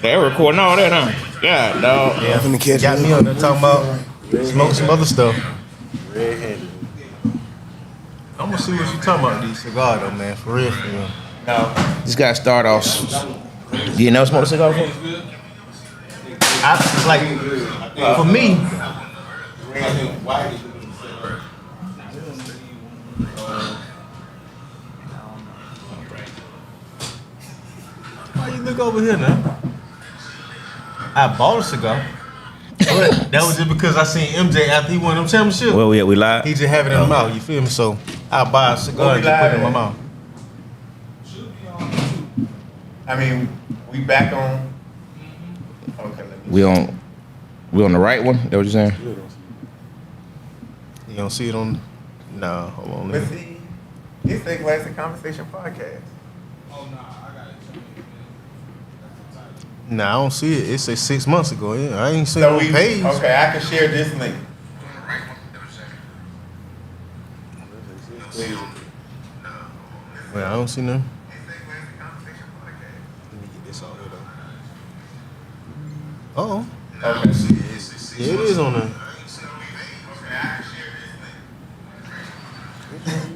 They're recording all that, huh? Yeah, dog. Yeah, I'm finna catch got me on there talking about smoke some other stuff. Red-handed. I'm gonna see what you talking about these cigars though, man. For real, for real. No. Just gotta start off. You never smoke a cigar before? For me. Why you look over here now? I bought a cigar. But that was just because I seen MJ after he won them championships. Well, we live. He just have it in the mouth, you feel me? So I buy a cigar and just put it in my mouth. I mean, we back on. Okay, We on the right one? That what you saying? You don't see it on? Nah, hold on. But see, it's a Classic Conversation podcast. Oh, nah, I got it. Nah, I don't see it. It says 6 months ago. Yeah, I ain't seen So no page. okay, I can share this link. Well, I don't see none. Let me get this out here though. Oh. Okay. Yeah, it is on there.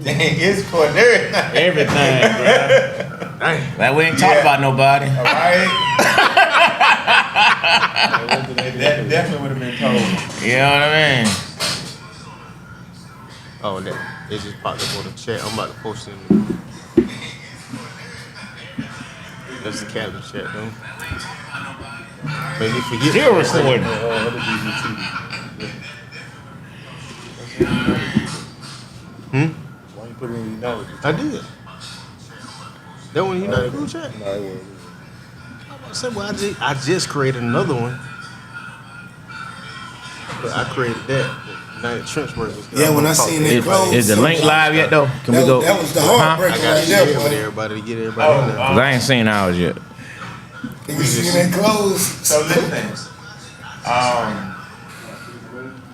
Dang, it's for everything. Everything, bro. Like we ain't talking about nobody. All right. That definitely would have been told. You know what I mean? Oh, that it just popped up on the chat. I'm about to post it. That's the cabin chat though. Made me forget. Still recording. Why you put it in your knowledge? I did. That one you not in the group chat? No, it wasn't. I said, well, I just created another one. But I created that. Now the trench work was Yeah, when I seen it close. Is the link live yet though? Can we go? That was the I heartbreaker got to right share there, it with boy. everybody to get everybody in there. Cause I ain't seen ours yet. You seen that close. So listen, Sad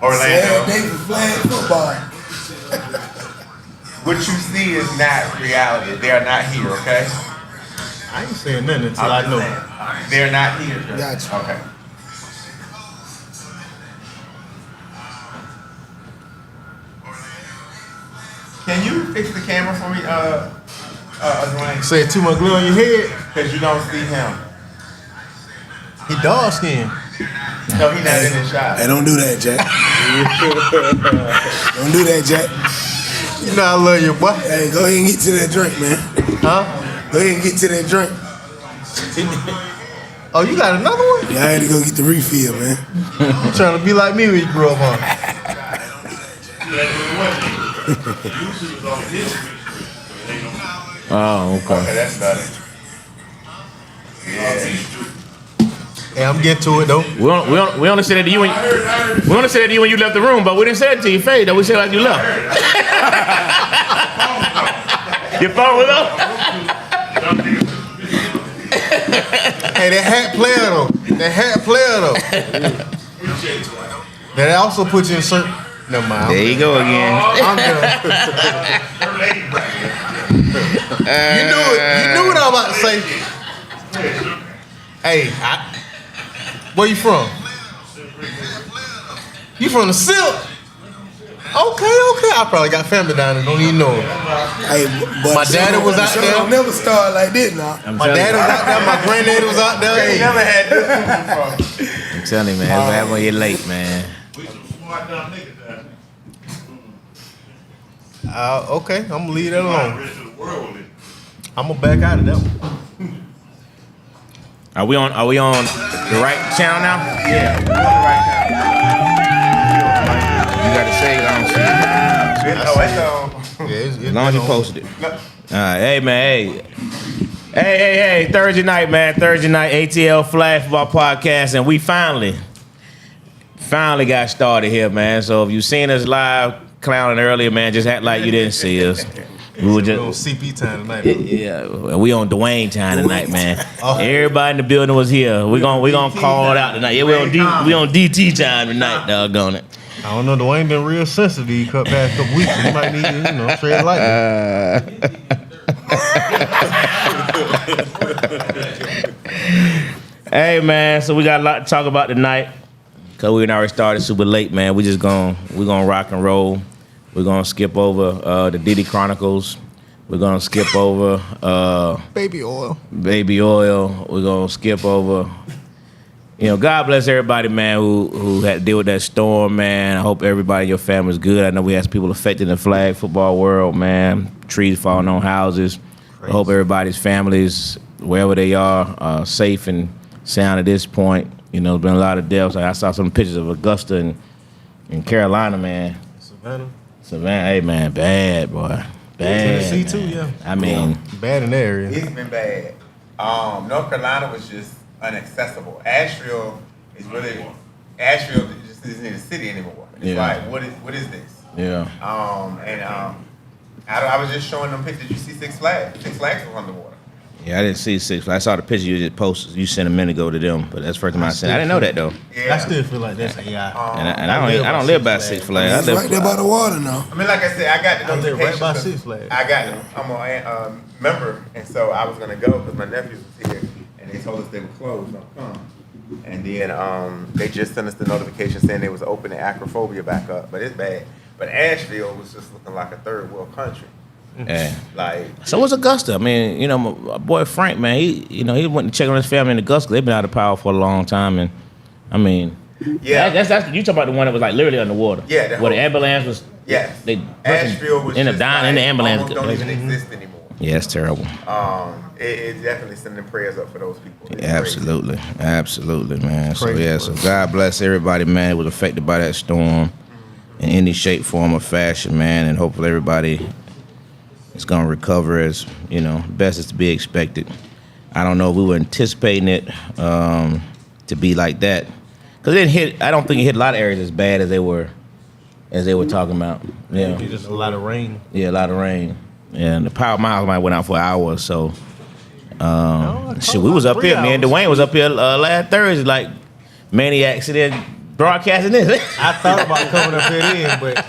Orlando, day for flag football. what you see is not reality. They are not here, okay? I ain't saying nothing until I know. They're not here. Justin. Gotcha. Okay. Can you fix the camera for me, Dwayne? Say too much glue on your head. Because you don't see him. He dog skin. No, he's not in the shot. Hey, don't do that, Jack. Don't do that, Jack. You know I love you, boy. Hey, go ahead and get to that drink, man. Huh? Go ahead and get to that drink. Oh, you got another one? Yeah, I had to go get the refill, man. You trying to be like me when you grew up, huh? Oh, okay. Okay, that's better. Yeah. Hey, I'm getting to it though. We only said that to you when you left the room, but we didn't say it to your face. Though we said it like you left. Your phone was up. Hey, that hat player though. That also puts you in certain. Never mind. There you go again. I'm done. You knew what I was about to say. Hey, where you from? You from the Silk? Okay. I probably got family down there. Don't even know it. Hey, but My daddy was out there. Don't never start like this now. My daddy was out there. My granddaddy was out there. They Hey. never had this before. I'm telling you, man. That's what happened when you're late, man. Okay, I'm gonna leave that alone. I'm gonna back out of that one. Are we on the right channel now? Yeah, we're on the right You got to say it. I don't see it. now. Oh, it's on. Yeah, it's As long as you on. posted it. Hey, man. Hey. Thursday night, man. Thursday night, ATL Flag Football Podcast. And we finally got started here, man. So if you seen us live clowning earlier, man, just act like you didn't see us. We were on just CP time tonight. yeah, we on Dwayne time tonight, man. Everybody in the building was here. We gonna call it out tonight. Yeah, we on DT time tonight, doggone it. I don't know. Dwayne been real sensitive these past couple weeks. He might need to, tread lightly. Hey man, so we got a lot to talk about tonight. Cause we already started super late, man. We're gonna rock and roll. We're gonna skip over the Diddy Chronicles. We're gonna skip over Baby oil. Baby Oil. We're gonna skip over. God bless everybody, man, who had to deal with that storm, man. I hope everybody in your family's good. I know we have some people affected in the flag football world, man. Trees falling on houses. Crazy. I hope everybody's families, wherever they are safe and sound at this point. There's been a lot of deaths. I saw some pictures of Augusta and Carolina, man. Savannah, hey, man, bad, boy. Bad. Tennessee, too, yeah. I mean. Bad in that area. It's been bad. North Carolina was just inaccessible. Asheville just isn't a city anymore. It's like, what is this? Yeah. I was just showing them pictures. You see Six Flags? Six Flags was underwater. Yeah, I didn't see Six Flags. I saw the picture you just posted. You sent a minute ago to them, but that's the first time I seen it. I didn't know that though. Yeah. I still feel like that's AI. And I don't live by Six Flags. It's right there by the water now. I mean, like I said, I got the I live notification. right by Six Flags. I'm a member, and so I was gonna go because my nephews was here, and they told us they were closed. Don't come. And then they just sent us the notification saying they was opening acrophobia back up, but it's bad. But Asheville was just looking like a third world country. Yeah. Like, so was Augusta. I mean, my boy Frank, man, he went to check on his family in Augusta. They've been out of power for a long time, and I mean, yeah, that's you talking about the one that was like literally underwater. Yeah, where the ambulance was. Yes, Asheville was ended up dying in the ambulance. Almost don't even exist anymore. Yeah, it's terrible. It's definitely sending prayers up for those people. It's absolutely, man. Crazy. So God bless everybody, man, who was affected by that storm in any shape, form, or fashion, man, and hopefully everybody is gonna recover as best as to be expected. I don't know if we were anticipating it to be like that, because I don't think it hit a lot of areas as bad as they were talking about. Yeah, just a lot of rain. Yeah, a lot of rain. Yeah, and the power miles might went out for an hour or so. We was up here. Me and Dwayne was up here last Thursday, like maniacs sitting broadcasting this. I thought about coming up here then, but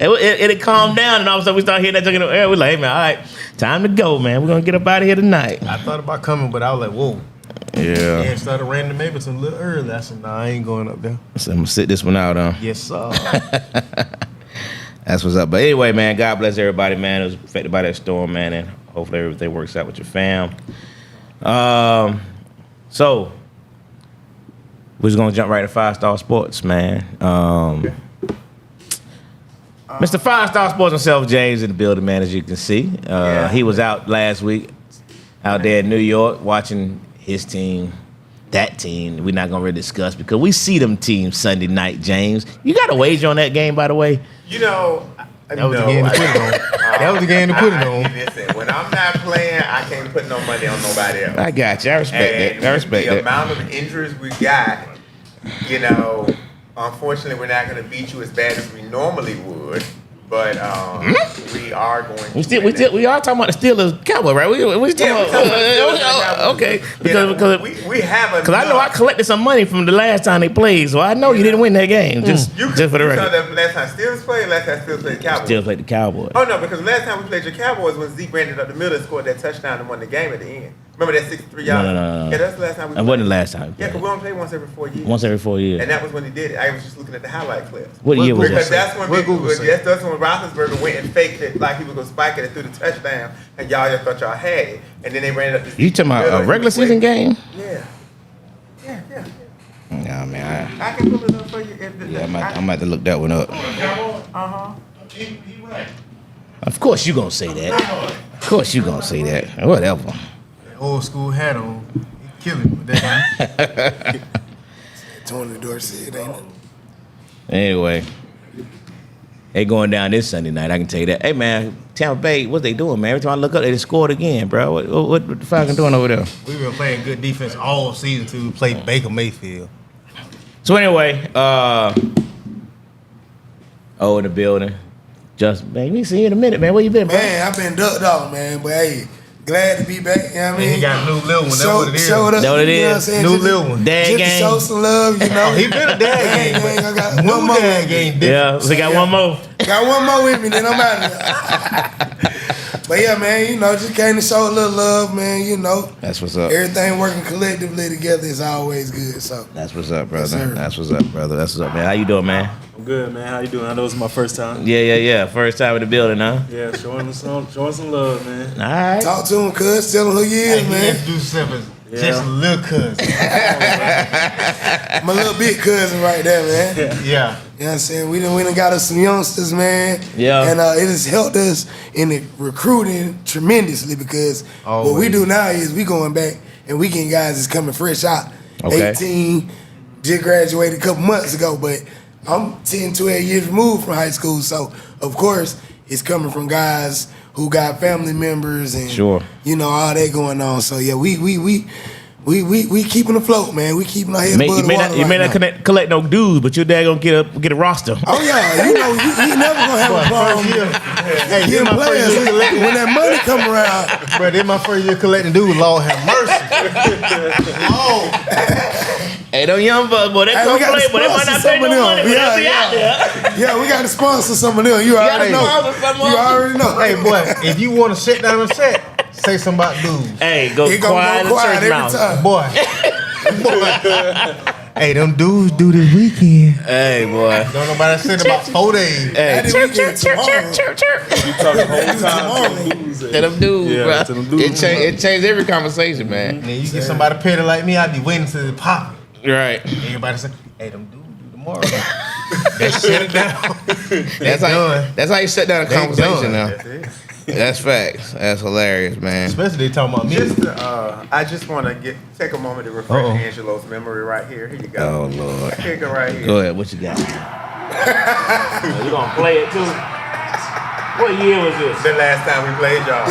it had calmed down, and all of a sudden we started hearing that junk in the air. We're like, hey man, all right, time to go, man. We're gonna get up out of here tonight. I thought about coming, but I was like, whoa. Yeah. It started raining maybe a little early. I said, nah, I ain't going up there. So I'm gonna sit this one out, huh? Yes, sir. That's what's up. But anyway, man, God bless everybody, man, who was affected by that storm, man, and hopefully everything works out with your fam. So we're just gonna jump right to 5-Star Sports, man. Mr. 5-Star Sports himself, James, in the building, man, as you can see. He was out last week, out there in New York, watching his team, that team. We're not gonna really discuss because we see them teams Sunday night, James. You got a wager on that game, by the way? That was the game to put it on. That was the game to put it on. Listen, when I'm not playing, I can't put no money on nobody else. I got you. I respect that. The amount of injuries we got, unfortunately, we're not going to beat you as bad as we normally would. But we are going to. We are talking about the Steelers Cowboys, right? We talking about okay. Because we have a. Because I know I collected some money from the last time they played, so I know you didn't win that game. Just for the record. That last time Steelers played, last time Steelers played the Cowboys. Steelers played the Cowboys. Oh no, because last time we played the Cowboys when Zeke ran it up the middle and scored that touchdown and won the game at the end. Remember that 63 yards? No. Yeah, that's the last time we played. It wasn't the last time. Yeah, because we only play once every 4 years. Once every 4 years. And that was when he did it. I was just looking at the highlight clips. What year was because that? that's when Roethlisberger went and faked it like he was going to spike it and threw the touchdown, and y'all thought y'all had it. And then they ran it up the You talking about a regular season game? Yeah. Nah, man. I can pull it up for you. I'm about to look that one up. He right. Of course you gonna say that. Of course you gonna say that. Whatever. Old school hat on. He killing me with that. Tony Dorsey, it ain't it? Anyway, they going down this Sunday night. I can tell you that. Hey man, Tampa Bay, what they doing, man? Every time I look up, they just scored again, bro. What the Falcons doing over there? We've been playing good defense all season to play Baker Mayfield. So anyway, in the building. Just man, we see you in a minute, man. Where you been, bro? Man, I've been ducked off, man. But hey, glad to be back. You know what I mean? He got a new little one. That's what it is. Showed up. That what it you know is? what I'm saying? New Just- little one. Dad Just to gang. show some love, you know. He been a dad game, but I got new one more. dad game different. Yeah, we got one more. Got one more with me, then I'm out of here. But yeah, man, you know, just came to show a little love, man. You know, That's what's up. everything working collectively together is always good. So That's what's up, brother. Yes, sir. That's what's up, brother. That's what's up, man. How you doing, man? I'm good, man. How you doing? I know it's my first time. Yeah. First time in the building, huh? Yeah, showing some love, man. All right. talk to him, cuz. Tell him who you is, Hey, man. introduce yourself as Yeah. just a little cousin. My little big cousin right there, man. Yeah. You know what I'm saying? We done got us some youngsters, man. Yeah. And it has helped us in the recruiting tremendously because what we Always. do now is we going back and we getting guys that's coming fresh out. Okay. 18, just graduated a couple months ago, but I'm 10, 12 years removed from high school. So, of course, it's coming from guys who got family members and, Sure. you know, all that going on. So, yeah, we keeping afloat, man. We keeping our head above the water You may right not now. collect no dues, but your dad gonna get a roster. Oh yeah, you know you never gonna have a problem Hey, this getting my first players year collecting. when that money come around. Bro, this my first year collecting dude. Lord have mercy. Oh, Hey, them young bucks, boy, they Hey, come we gotta play, but they might sponsor not pay some of no them. money, but Yeah, they'll be out there. Yeah, we got to sponsor some of them. You already know. sponsor some of You them. already know. hey, boy, if you want to sit down and set, say something about dudes. Hey, go It gonna quiet go in the quiet church every mouse. time. Boy. Hey, them dudes do this weekend. Hey, boy. Don't nobody sit about 4 days. Hey, That weekend tomorrow. You talking whole time Tomorrow. to the dudes. to them dudes, Yeah, bro. to them dudes. It changed every conversation, man. And then you get somebody petty like me, I be waiting till it pop. Right. Everybody say, hey, them dudes do tomorrow. They shut it down. That's how you shut down a They conversation done. now. That's it. That's facts. That's hilarious, man. Especially they talking about me. I just want to take a moment to refresh Uh-oh. Angelo's memory right here. Here you go. Oh Lord. Here you go right here. Go ahead. What you got? You gonna play it too? What year was this? The last time we played y'all.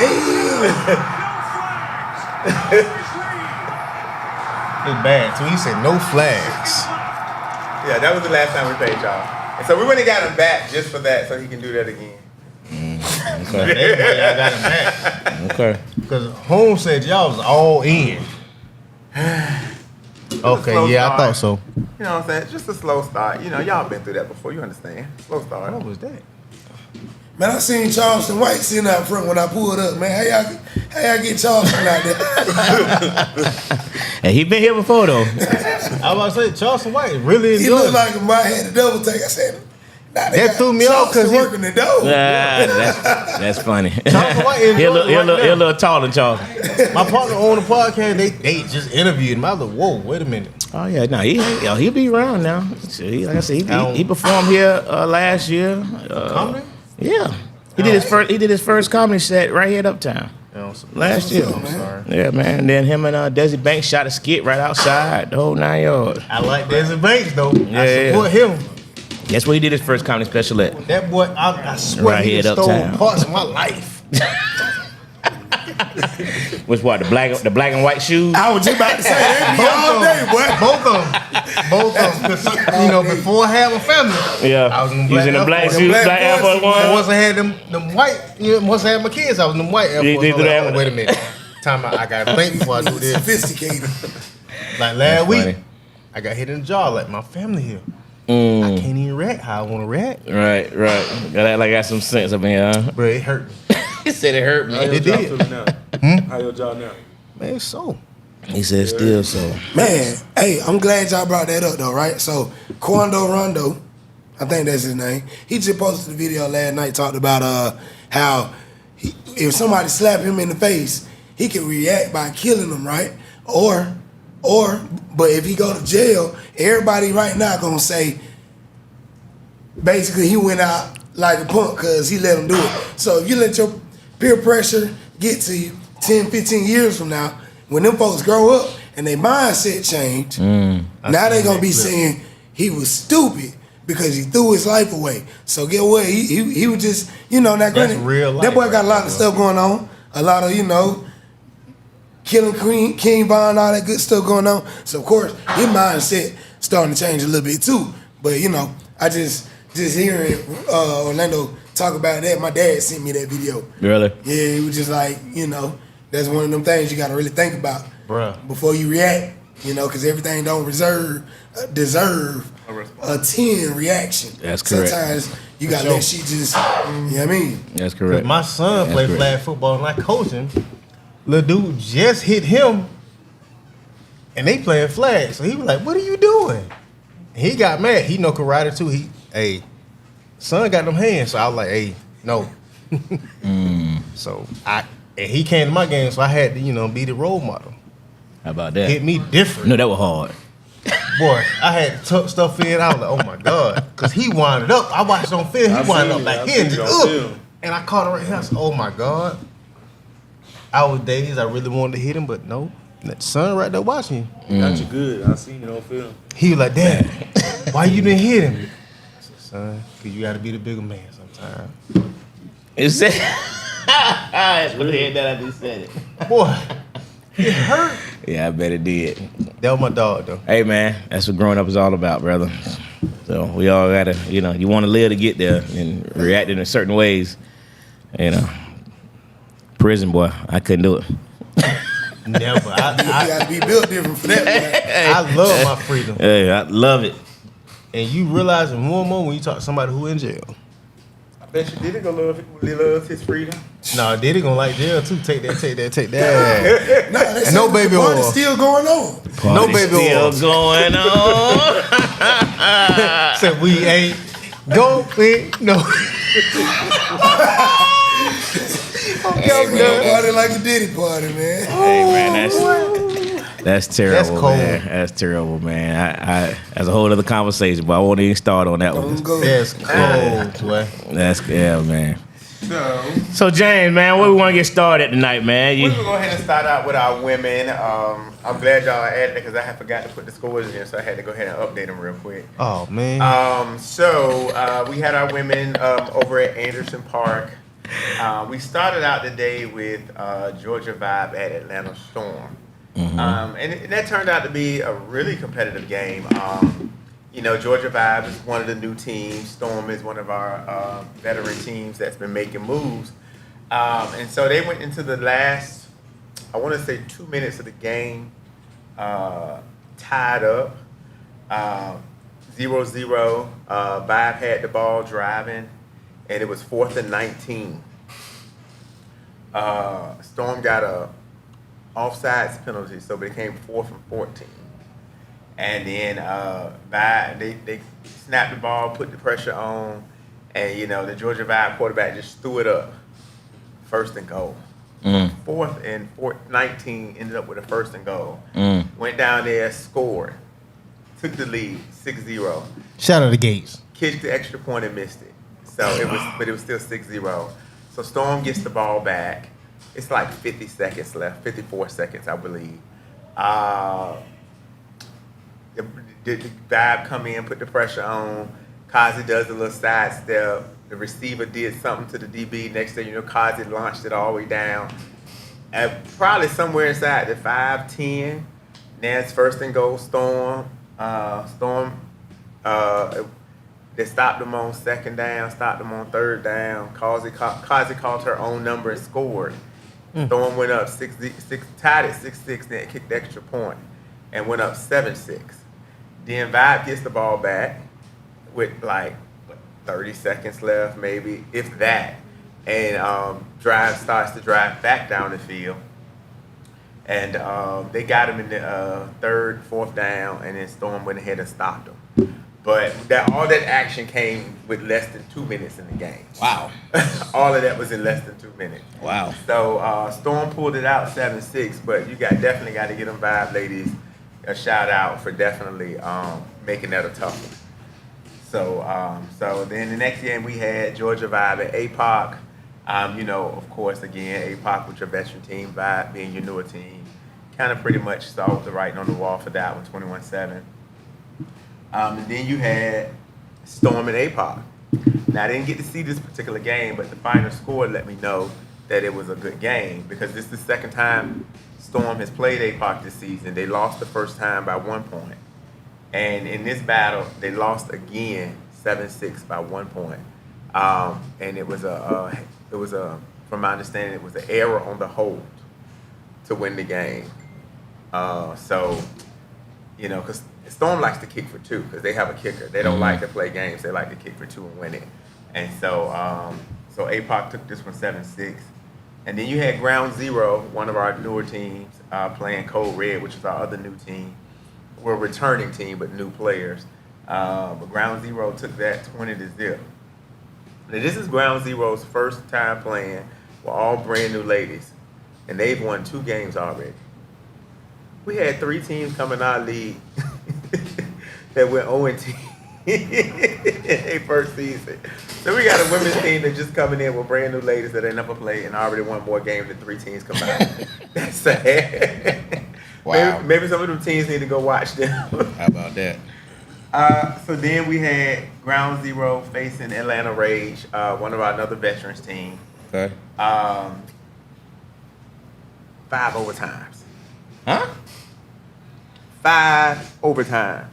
It's bad too. He said no flags. Yeah, that was the last time we played y'all. And so we went and got him back just for that, so he can do that again. Okay. That's why y'all got him back. Okay. Because Holmes said y'all was all in. Okay, slow yeah, I start. thought so. You know what I'm saying? Just a slow start. You know, y'all been through that before. You understand? Slow start. What was that? Man, I seen Charleston White sitting out front when I pulled up. Man, how y'all get Charleston out there? Hey, he been here before though. I was about to say, Charleston White really He enjoyed looked it. like him. I had the double take. I said, nah, they That got threw me off 'cause Charleston he- working the dough. That's funny. Charleston White enjoyed He a it right little now. taller than Charles. My partner on the podcast, they just interviewed him. I was like, whoa, wait a minute. Oh yeah, no, he'll be around now. So like I said, I don't- he performed here last year. Comedy? Yeah, he did his first comedy set right here at Uptown last year. I'm sorry. Yeah, man. And then him and Desi Banks shot a skit right outside the whole 9 yards. I like Desi Banks though. Yeah, I support him. That's where he did his first comedy special at. That boy, I swear Right he here just at stole Uptown. parts of my life. Which what, the black and white shoes? I was just about to say, they be all day, boy. Both of them. 'Cause, you know, before I had my family, Yeah, I was in he was in the Air black Force. shoes, Black black Air Force Force, And One. once I had them white, once I had my kids, I was in them white Air You Force. did I was that like, one. wait a minute. Time out, I gotta think before I do this. Sophisticated. Like last That's week, funny. I got hit in the jaw like my family here. I can't even react how I want to react. Right. I got some sense up in here, huh? Bro, it hurt me. He said it hurt How me. your It job did. feeling now? How your job now? Man, it's so. He said still so. Man, hey, I'm glad y'all brought that up though, right? So Quando Rondo, I think that's his name. He just posted a video last night talked about how if somebody slap him in the face, he can react by killing them, right? Or but if he go to jail, everybody right now gonna say basically he went out like a punk because he let him do it. So if you let your peer pressure get to you 10, 15 years from now, when them folks grow up and their mindset change, now they gonna be saying he was stupid because he threw his life away. So get what? He was just, now That's granted, real life that boy got a lot right of there, stuff going on. A lot of, killing King Von, all that good stuff going on. So of course, his mindset starting to change a little bit too. But I just hearing Orlando talk about that, my dad sent me that video. Really? Yeah, he was just like, that's one of them things you got to really think about Bruh. before you react, because everything don't deserve a 10 reaction. That's correct. Sometimes You gotta sure. let she just, you know what I mean? That's 'Cause correct. my son That's played correct. flag football and I coach him. Little dude just hit him, and they playing flag. So he was like, "What are you doing?" And he got mad. He know karate too. Hey, son got them hands. So I was like, "Hey, no." So and he came to my game, so I had to be the role model. How about that? Hit me different. No, that was hard. Boy, I had to tuck stuff in. I was like, oh my God. Because he winded up. I watched on film. He winded up like here. And I caught it right here. I said, oh my God. I was dazed. I really wanted to hit him, but no. That son right there watching. Got you good. I seen it on film. He was like, Dad, why you didn't hit him? I said, son, because you got to be the bigger man sometimes. Is that? that I just said it. Boy, it hurt. Yeah, I bet it did. That was my dog, though. Hey, man, that's what growing up is all about, brother. So we all gotta, you want to live to get there and react in certain ways. Prison, boy, I couldn't do it. Never. You gotta be built different for that, man. I love my freedom. Hey, I love it. And you realize it more and more when you talk to somebody who in jail. I bet you Diddy gonna love his freedom. Nah, Diddy gonna like jail too. Take that. No, they said No the baby party's oil. still going on. No baby still oil. going on. Said we ain't going no. Party like a Diddy party, man. Hey, man, that's terrible. That's cold. Man. That's terrible, man. I that's a whole other conversation, but I won't even start on that one. Don't go. That's cold, boy. Man. So So James, man, where we want to get started tonight, man? we're gonna go ahead and start out with our women. I'm glad y'all added it because I had forgot to put the scores in, so I had to go ahead and update them real quick. Oh man. So we had our women over at Anderson Park. We started out the day with Georgia Vibe at Atlanta Storm. And that turned out to be a really competitive game. Georgia Vibe is one of the new teams. Storm is one of our veteran teams that's been making moves. And so they went into the last, I want to say 2 minutes of the game, tied up, 0-0. Vibe had the ball driving, and it was 4th and 19. Storm got a offsides penalty, so it became 4th and 14. And then they snapped the ball, put the pressure on, and the Georgia Vibe quarterback just threw it up. 1st and goal. 4th and 19 ended up with a 1st and goal. Went down there, scored, took the lead, 6-0. Shout out to Gates. Kicked the extra point and missed it. So it was still 6-0. So Storm gets the ball back. It's like 50 seconds left, 54 seconds, I believe. The Vibe come in, put the pressure on. Kazi does a little sidestep. The receiver did something to the DB. Next thing you know, Kazi launched it all the way down. And probably somewhere inside the 5-10. Now it's 1st and goal, Storm. They stopped them on 2nd down, stopped them on 3rd down. Kazi called her own number and scored. Storm went up 6-6, tied at 6-6, then kicked the extra point and went up 7-6. Then Vibe gets the ball back with 30 seconds left, maybe, if that. And starts to drive back down the field. And they got him in the 3rd, 4th down, and then Storm went ahead and stopped them. But all that action came with less than 2 minutes in the game. Wow. All of that was in less than 2 minutes. Wow. So Storm pulled it out 7-6, but you definitely got to give them Vibe ladies a shout out for definitely making that a tough one. So then the next game we had Georgia Vibe at APOC. Of course, again, APOC with your veteran team, Vibe being your newer team. Kind of pretty much saw the writing on the wall for that one, 21-7. And then you had Storm and APOC. Now, I didn't get to see this particular game, but the final score let me know that it was a good game because this is the second time Storm has played APOC this season. They lost the first time by 1 point. And in this battle, they lost again 7-6 by 1 point. And it was from my understanding, it was an error on the hold to win the game. Because Storm likes to kick for 2 because they have a kicker. They don't like to play games. They like to kick for 2 and win it. And so APOC took this one 7-6. And then you had Ground Zero, one of our newer teams, playing Code Red, which is our other new team. We're a returning team, but new players. But Ground Zero took that 20-0. Now, this is Ground Zero's first time playing with all brand new ladies, and they've won 2 games already. We had 3 teams come in our league that went 0-10 in their first season. So we got a women's team that just coming in with brand new ladies that they never played and already won more games than 3 teams combined. That's sad. Wow. Maybe some of them teams need to go watch them. How about that? So then we had Ground Zero facing Atlanta Rage, one of our another veterans team. Okay. 5 overtimes. Huh? 5 overtimes.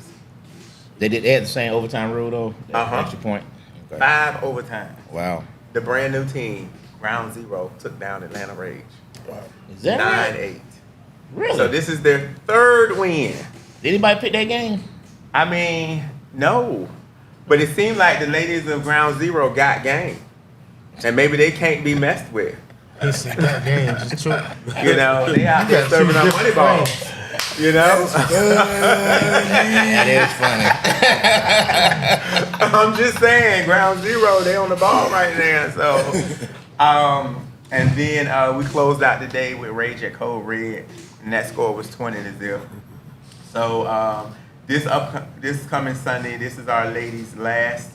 They had the same overtime rule though. That extra point. Okay. 5 overtimes. Wow. The brand new team, Ground Zero, took down Atlanta Rage. Wow. Is that 9-8. right? Really? So this is their 3rd win. Did anybody pick that game? I mean, no. But it seemed like the ladies of Ground Zero got game. And maybe they can't be messed with. He said that game just true. You know, they out there serving up money balls. You know? That is funny. I'm just saying, Ground Zero, they on the ball right now. So, and then we closed out the day with Rage at Code Red, and that score was 20-0. So this coming Sunday, this is our ladies' last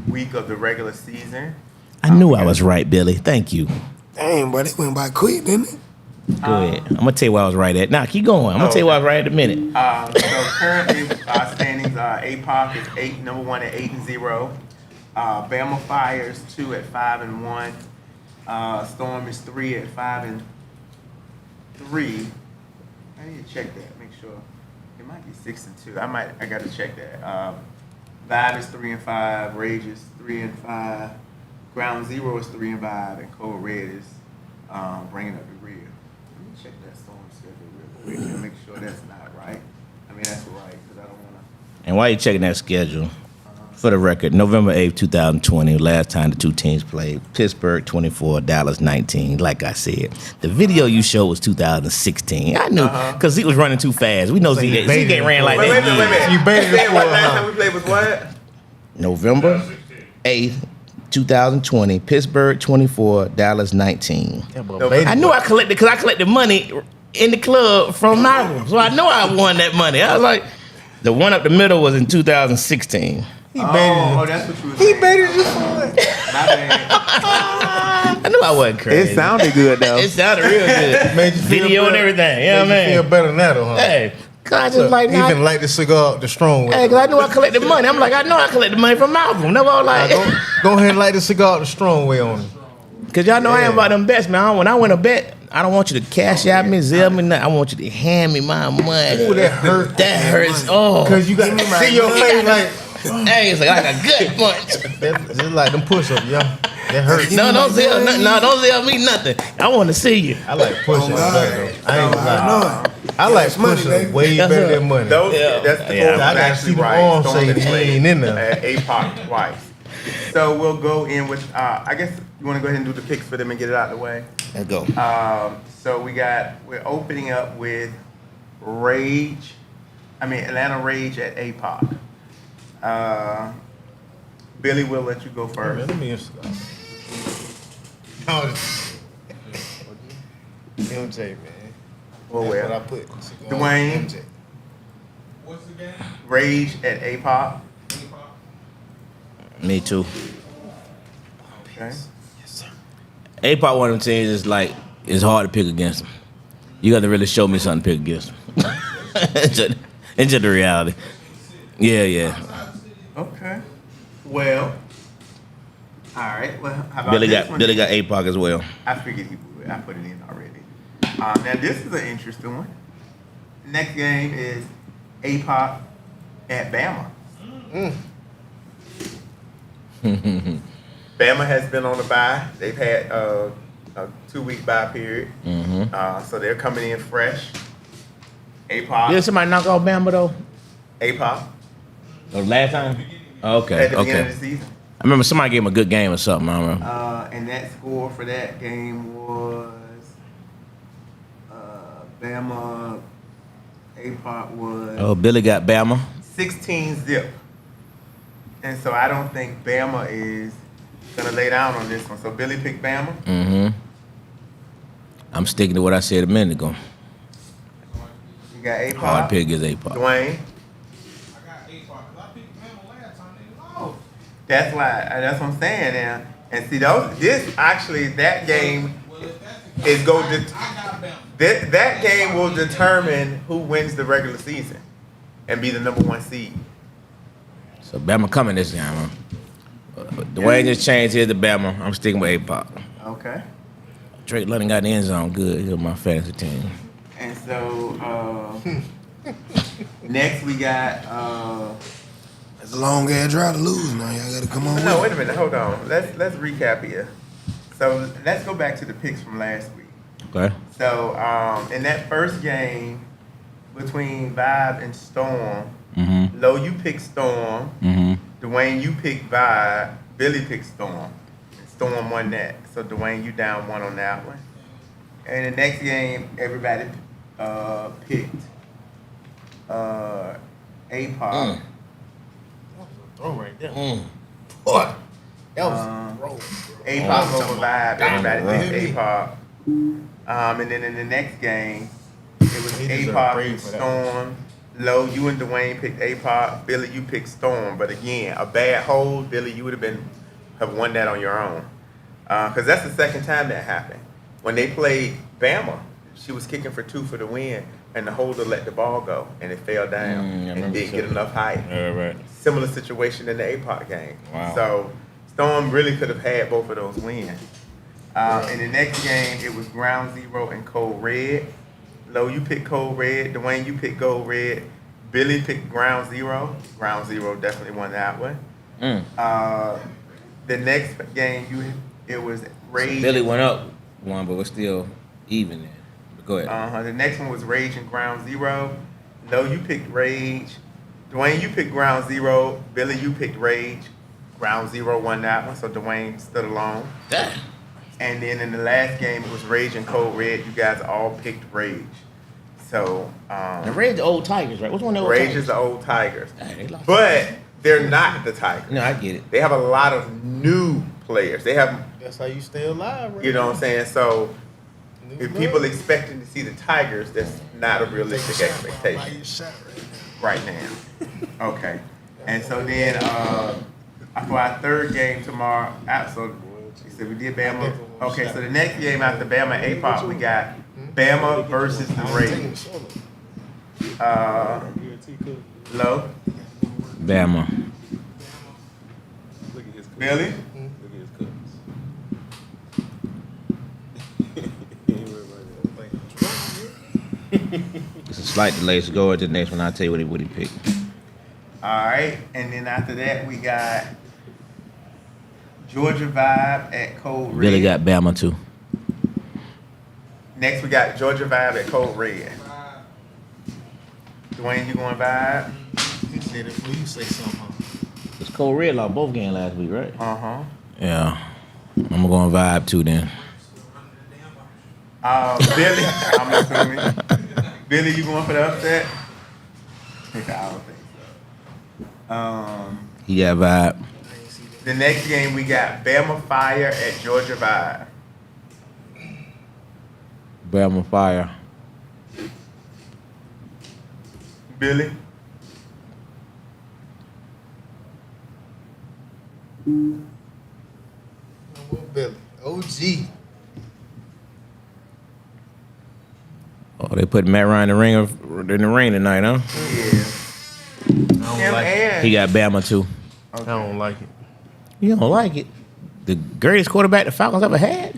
week of the regular season. I knew I was right, Billy. Thank you. Damn, boy, they went by quick, didn't it? Go ahead. I'm gonna tell you where I was right at. Nah, keep going. I'm gonna tell you where I was right at a minute. So currently, our standings are APOC is number 1 at 8-0. Bama Fires 2 at 5-1. Storm is 3 at 5-3. I need to check that. Make sure it might be 6-2. I got to check that. Vibe is 3-5. Rage is 3-5. Ground Zero is 3-5, and Code Red is bringing up the rear. Let me check that storm schedule real quick and make sure that's not right. I mean, that's right, because I don't want to. And while you checking that schedule, for the record, November 8th, 2020, last time the 2 teams played. Pittsburgh 24, Dallas 19. Like I said, the video you showed was 2016. I knew because he was running too fast. We know ZK ran like Wait a that. minute. You baited it What for last her. time we played was what? November 8th, 2020, Pittsburgh 24, Dallas 19. Yeah, but No, baby, I knew I collected because I collected money in the club from Malcolm, so I know I won that money. I was like, the one up the middle was in 2016. he baited it. That's what you were He saying. baited it for it. My bad. I knew I wasn't crazy. It sounded good though. It sounded real good. Made you feel Video and better. everything. You know what I Made you feel mean? better than that, huh? Hey, cause I just Look, like, even like the cigar, the strong way. hey, cause I knew I collected money. I'm like, I know I collected money from Malcolm. No, I was like, Go ahead and light the cigar the strong way on it. cause y'all know I am Yeah. about them bets, man. When I win a bet, I don't want you to cash out me, Zelle me, nothing. I want you to hand me my money. Ooh, that hurt. That hurts. Oh, Cause you got to see your face like hey, it's like a gut punch. that's just like them push-ups, yo. That hurt. No, don't Zelle nothing. No, don't Zelle me nothing. I want to see you. I like push-ups Oh, better. God. I ain't gonna lie. No. I like That's money, push-ups baby. way That's better it. than money. Those, Yeah. that's the Yeah. goal. I gotta Actually see the right. arm Storm say has he played ain't in there. at APOC twice. So we'll go in with. I guess you want to go ahead and do the picks for them and get it out of the way. Let's go. So we're opening up with Atlanta Rage at APOC. Billy, we'll let you go first. Let me MJ, man. Well, That's what I well. put. Dwayne. MJ. What's the game? Rage at APOC. Me too. Okay. A-Pop one of them teams is like, it's hard to pick against them. You got to really show me something to pick against them. It's just the reality. Yeah. Okay. Well. All right. Well, how about Billy this one? got A-Pop as well. I figured he would. I put it in already. Now this is an interesting one. Next game is APOC at Bama. Bama has been on the bye. They've had a 2-week bye period, so they're coming in fresh. APOC. Did somebody knock off Bama though? APOC Oh, last time? at Okay. the beginning of the season. I remember somebody gave him a good game or something. I don't remember. And that score for that game was Bama. A-Pop was Oh, Billy got Bama. 16-0. And so I don't think Bama is going to lay down on this one. So Billy picked Bama. Mm-hmm. I'm sticking to what I said a minute ago. You got A-Pop. Hard pick is A-Pop. Dwayne. I got 8 because I picked Bama last time they lost. That's why. That's what I'm saying now. And see, that game Well, if that's the is case, go. I got Bama. That game will determine who wins the regular season and be the number 1 seed. So Bama coming this time, huh? Dwayne just changed here to Bama. I'm sticking with A-Pop. Okay. Drake London got the end zone good. He's on my fantasy team. And so next we got. It's a long ass drive to lose now. Y'all gotta come on. No, with wait a minute. Hold on. Let's recap here. So let's go back to the picks from last week. Okay. So in that first game between Vibe and Storm, Mm-hmm. Lo, you picked Storm. Mm-hmm. Dwayne, you picked Vibe. Billy picked Storm. Storm won that. So Dwayne, you down 1 on that one. And the next game, everybody picked A-Pop. Throw right there. Boy, That was a throw. A-Pop over Vibe. Everybody Right. picked A-Pop. And then in the next game, it was He deserved A-Pop praise and for that. Storm. Lo, you and Dwayne picked A-Pop. Billy, you picked Storm. But again, a bad hold. Billy, you would have won that on your own. Because that's the second time that happened. When they played Bama, she was kicking for 2 for the win, and the holder let the ball go, and it fell down I and remember didn't get that. enough height. Yeah, right. Similar situation in the A-Pop game. Wow. So Storm really could have had both of those wins. In the next game, it was Ground Zero and Code Red. Lo, you picked Code Red. Dwayne, you picked Gold Red. Billy picked Ground Zero. Ground Zero definitely won that one. The next game, it was Rage. Billy went up one, but we're still even there. But go ahead. The next one was Rage and Ground Zero. Lo, you picked Rage. Dwayne, you picked Ground Zero. Billy, you picked Rage. Ground Zero won that one, so Dwayne stood alone. Damn. And then in the last game, it was Rage and Code Red. You guys all picked Rage. So, The Reds, the old Tigers, right? Which one? The old Rage Tigers? is the old Tigers. Dang, they lost. But they're not the Tigers. No, I get it. They have a lot of new players. They have, That's how you stay alive, right? you know what I'm saying? So, New if blood. people expecting to see the Tigers, that's not a realistic expectation Buy your shot right now. Okay. And so then for our third game tomorrow, so you said we did Bama. Okay, so the next game after Bama A-Pop, we got Bama versus the Ravens. Lo, Bama. Look at his cuts. Billy, Look at his cuts. He ain't worried about that. It's a slight delay, so go to the next one. I'll tell you what he picked. all right. And then after that, we got Georgia Vibe at Cold Red. Billy got Bama too. Next, we got Georgia Vibe at Cold Red. Dwayne, you going Vibe? He said it before you say something. It's Cole Red lost both games last week, right? Uh-huh. Yeah. I'm going Vibe too then. Billy, I'm assuming. Billy, you going for the upset? I don't think so. He got Vibe. The next game, we got Bama Fire at Georgia Vibe. Bama Fire. Billy? Billy. OG. Oh, they put Matt Ryan in the ring tonight, huh? Yeah. I don't Him like it. and He got Bama too. I don't like it. You don't like it? The greatest quarterback the Falcons ever had?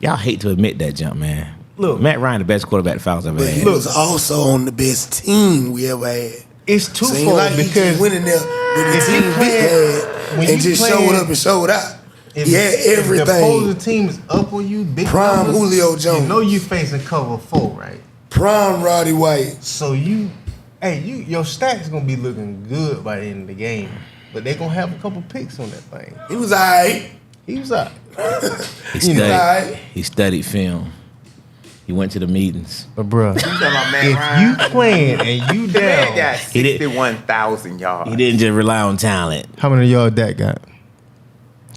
Y'all hate to admit that jump, man. Look. Matt Ryan, the best quarterback the Falcons ever But he had. was also on the best team we ever had. It's Seemed twofold like he because just went in there with the if team you we playing- had when and you just playing- showed up and showed out. if, He had if the everything. opposing team is up on you, big Prime numbers, Julio Jones. You know you facing cover 4, right? Prime Roddy White. So your stats gonna be looking good by the end of the game. but they gonna have a couple picks on that thing. He was alright. He was out. He studied film. He went to the meetings. But bruh, You talking about Matt if Ryan? you playing and you The man down, got He did- 61,000 yards. He didn't just rely on talent. how many yards that got?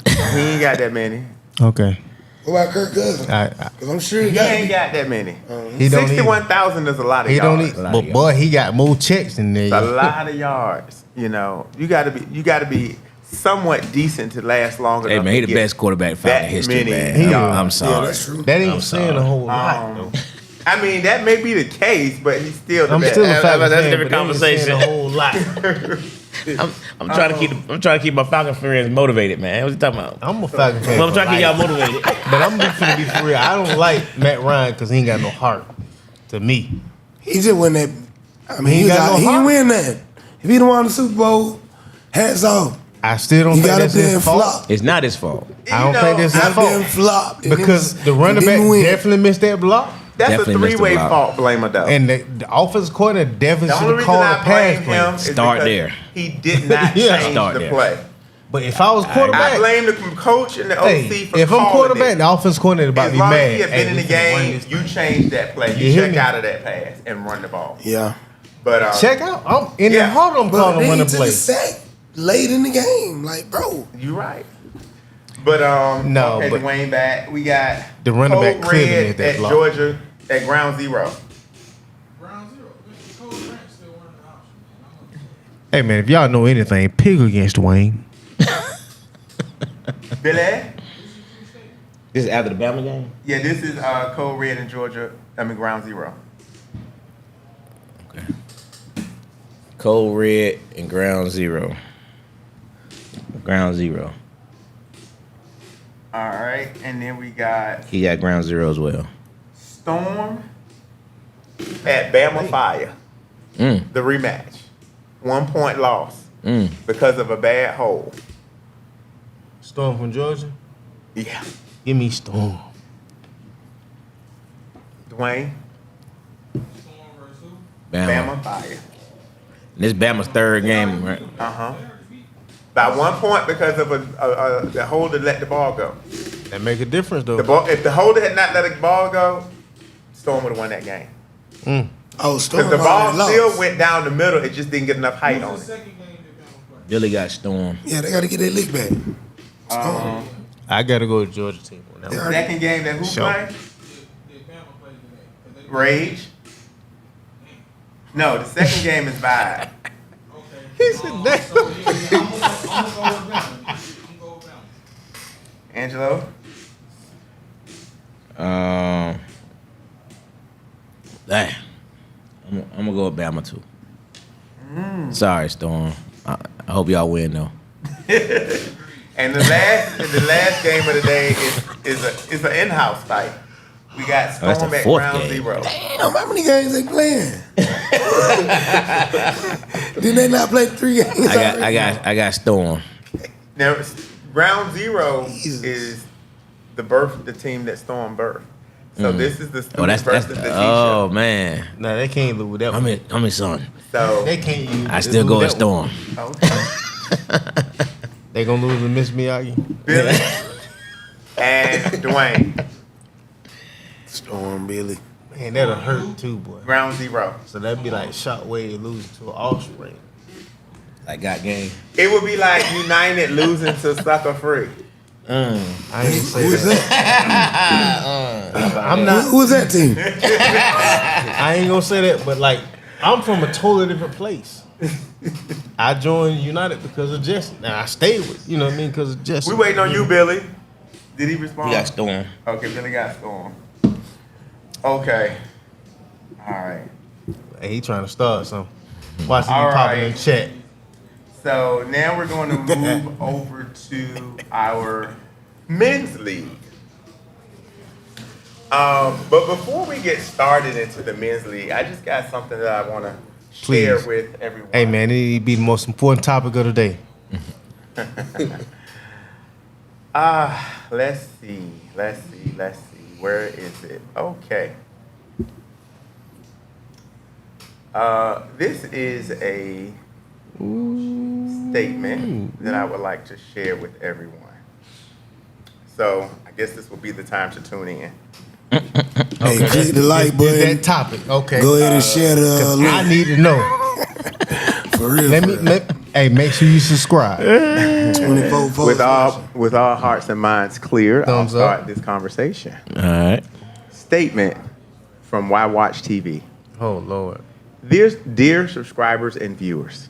He ain't got that many. Okay. What about Kirk Cousins? Because I'm sure he He got ain't got that many. He don't need. 61,000 is a lot of He don't yards. need. Lot But of yards. boy, he got more checks than there. It's a lot of yards. You know, you gotta be somewhat decent to last longer. Hey enough man, he to the get best quarterback in that history, many man. yards. I'm sorry. Yeah, that's true. That ain't I'm saying sorry. a whole lot. Though. I mean, that may be the case, but he's still the I'm best. still a Falcons that's a fan, different but that ain't saying conversation. a whole lot. I'm trying to keep my Falcon friends motivated, man. What you talking about? I'm a Falcons fan. Well, I'm for trying to keep y'all life. motivated. But I'm finna be for real. I don't like Matt Ryan because he ain't got no heart. To me, He just won that. I mean, He he, ain't was got out, no he heart. didn't win that. If he done won the Super Bowl, hats off. I still don't He think got up that's there his and fault. flopped. It's not his fault. I don't think that's his Got up there and fault flopped. and because it the running didn't back win. definitely missed that block, That's Definitely a missed the three-way block. fault blamer, though. and the offensive coordinator definitely The should only have reason called a I blame pass him play. is Start because there. he did not Yeah. change Start the there. play. But if I was I quarterback, blame the coach and the OC hey, for if I'm calling quarterback, it. the offensive coordinator about to As be long mad. as he had been in the we finna run game, this you thing. change that play. You You hear check me? out of that pass and run the ball. Yeah. But Check out. I'm in Yeah. the heart. I'm But calling then he running took a play. sack late in the game. Like, bro. You're right. But No, okay, but- Dwayne back. We got The running back Code clearly Red missed that at block. Georgia at ground zero. Ground zero. Mr. Cole Grant still running the option, man. Hey man, if y'all know anything, pick against Dwayne. Billy? This is after the Bama game? Yeah, this is Code Red in Georgia. I mean ground zero. Okay. Cold Red and Ground Zero. Ground Zero. All right, and then we got He got Ground Zero as well. Storm at Bama Fire. Mm. The rematch. 1 point loss Mm. because of a bad hole. Storm from Georgia. Yeah. Give me Storm. Dwayne, Storm versus who? Bama. Bama Fire. This Bama's third game, right? Uh-huh. By 1 point because of the holder let the ball go. That make a difference though. The ball, if the holder had not let the ball go, Storm would have won that game. Oh, Storm Because the ball already lost. still went down the middle, it just didn't get enough height on Who's the it. second game that Bama played? Billy got Storm. Yeah, they got to get their lick back. I gotta go to Georgia team on that one. Second game that who Sure. played? Did Bama play today? 'Cause they- Rage. No, the second game is bye. Okay. He said that. So, yeah, I'm gonna go with Bama. I'm gonna go with Bama. Angelo? Damn. I'm gonna go with Bama too. Sorry, Storm. I hope y'all win though. And the last game of the day is an in-house fight. We got Oh, that's Storm the at fourth ground game. zero. Damn, how many games they playing? Did they not play 3 games? I got Storm. Now, ground zero Jesus. is the team that Storm birthed. So this is the Oh, student that's versus the teacher. oh man. Nah, they can't lose that one. I'm his son. So They can't use. I still go with Storm. okay. They gonna lose to Miss Miyagi. Billy and Dwayne, Storm, Billy. Man, that'll hurt too, boy. ground zero. So that'd be like Shockwave losing to an offspring. I got game. It would be like United losing to Sucker Free. I ain't gonna say Who is that. that? I'm not. Who is that team? I ain't gonna say that, but like, I'm from a totally different place. I joined United because of Jesse. Now I stayed with, you know what I mean, because of Jesse. We waiting on you, Billy. Did he respond? He got Storm. Okay, Billy got Storm. Okay. All right. Hey, he trying to start something. Watch him All popping right. in chat. So now we're going to move over to our men's league. But before we get started into the men's league, I just got something that I want to share Please. with everyone. Hey man, it be the most important topic of the day. Let's see. Where is it? Okay. This is a statement that I would like to share with everyone. So I guess this will be the time to tune in. Hey, click the like Is button. that topic? Okay. Go ahead and share the link. I need to know. For real. Hey, make sure you subscribe. 24 folks. With all hearts and minds clear, Thumbs I'll up. start this conversation. All right. Statement from Why Watch TV. Oh, Lord. Dear subscribers and viewers,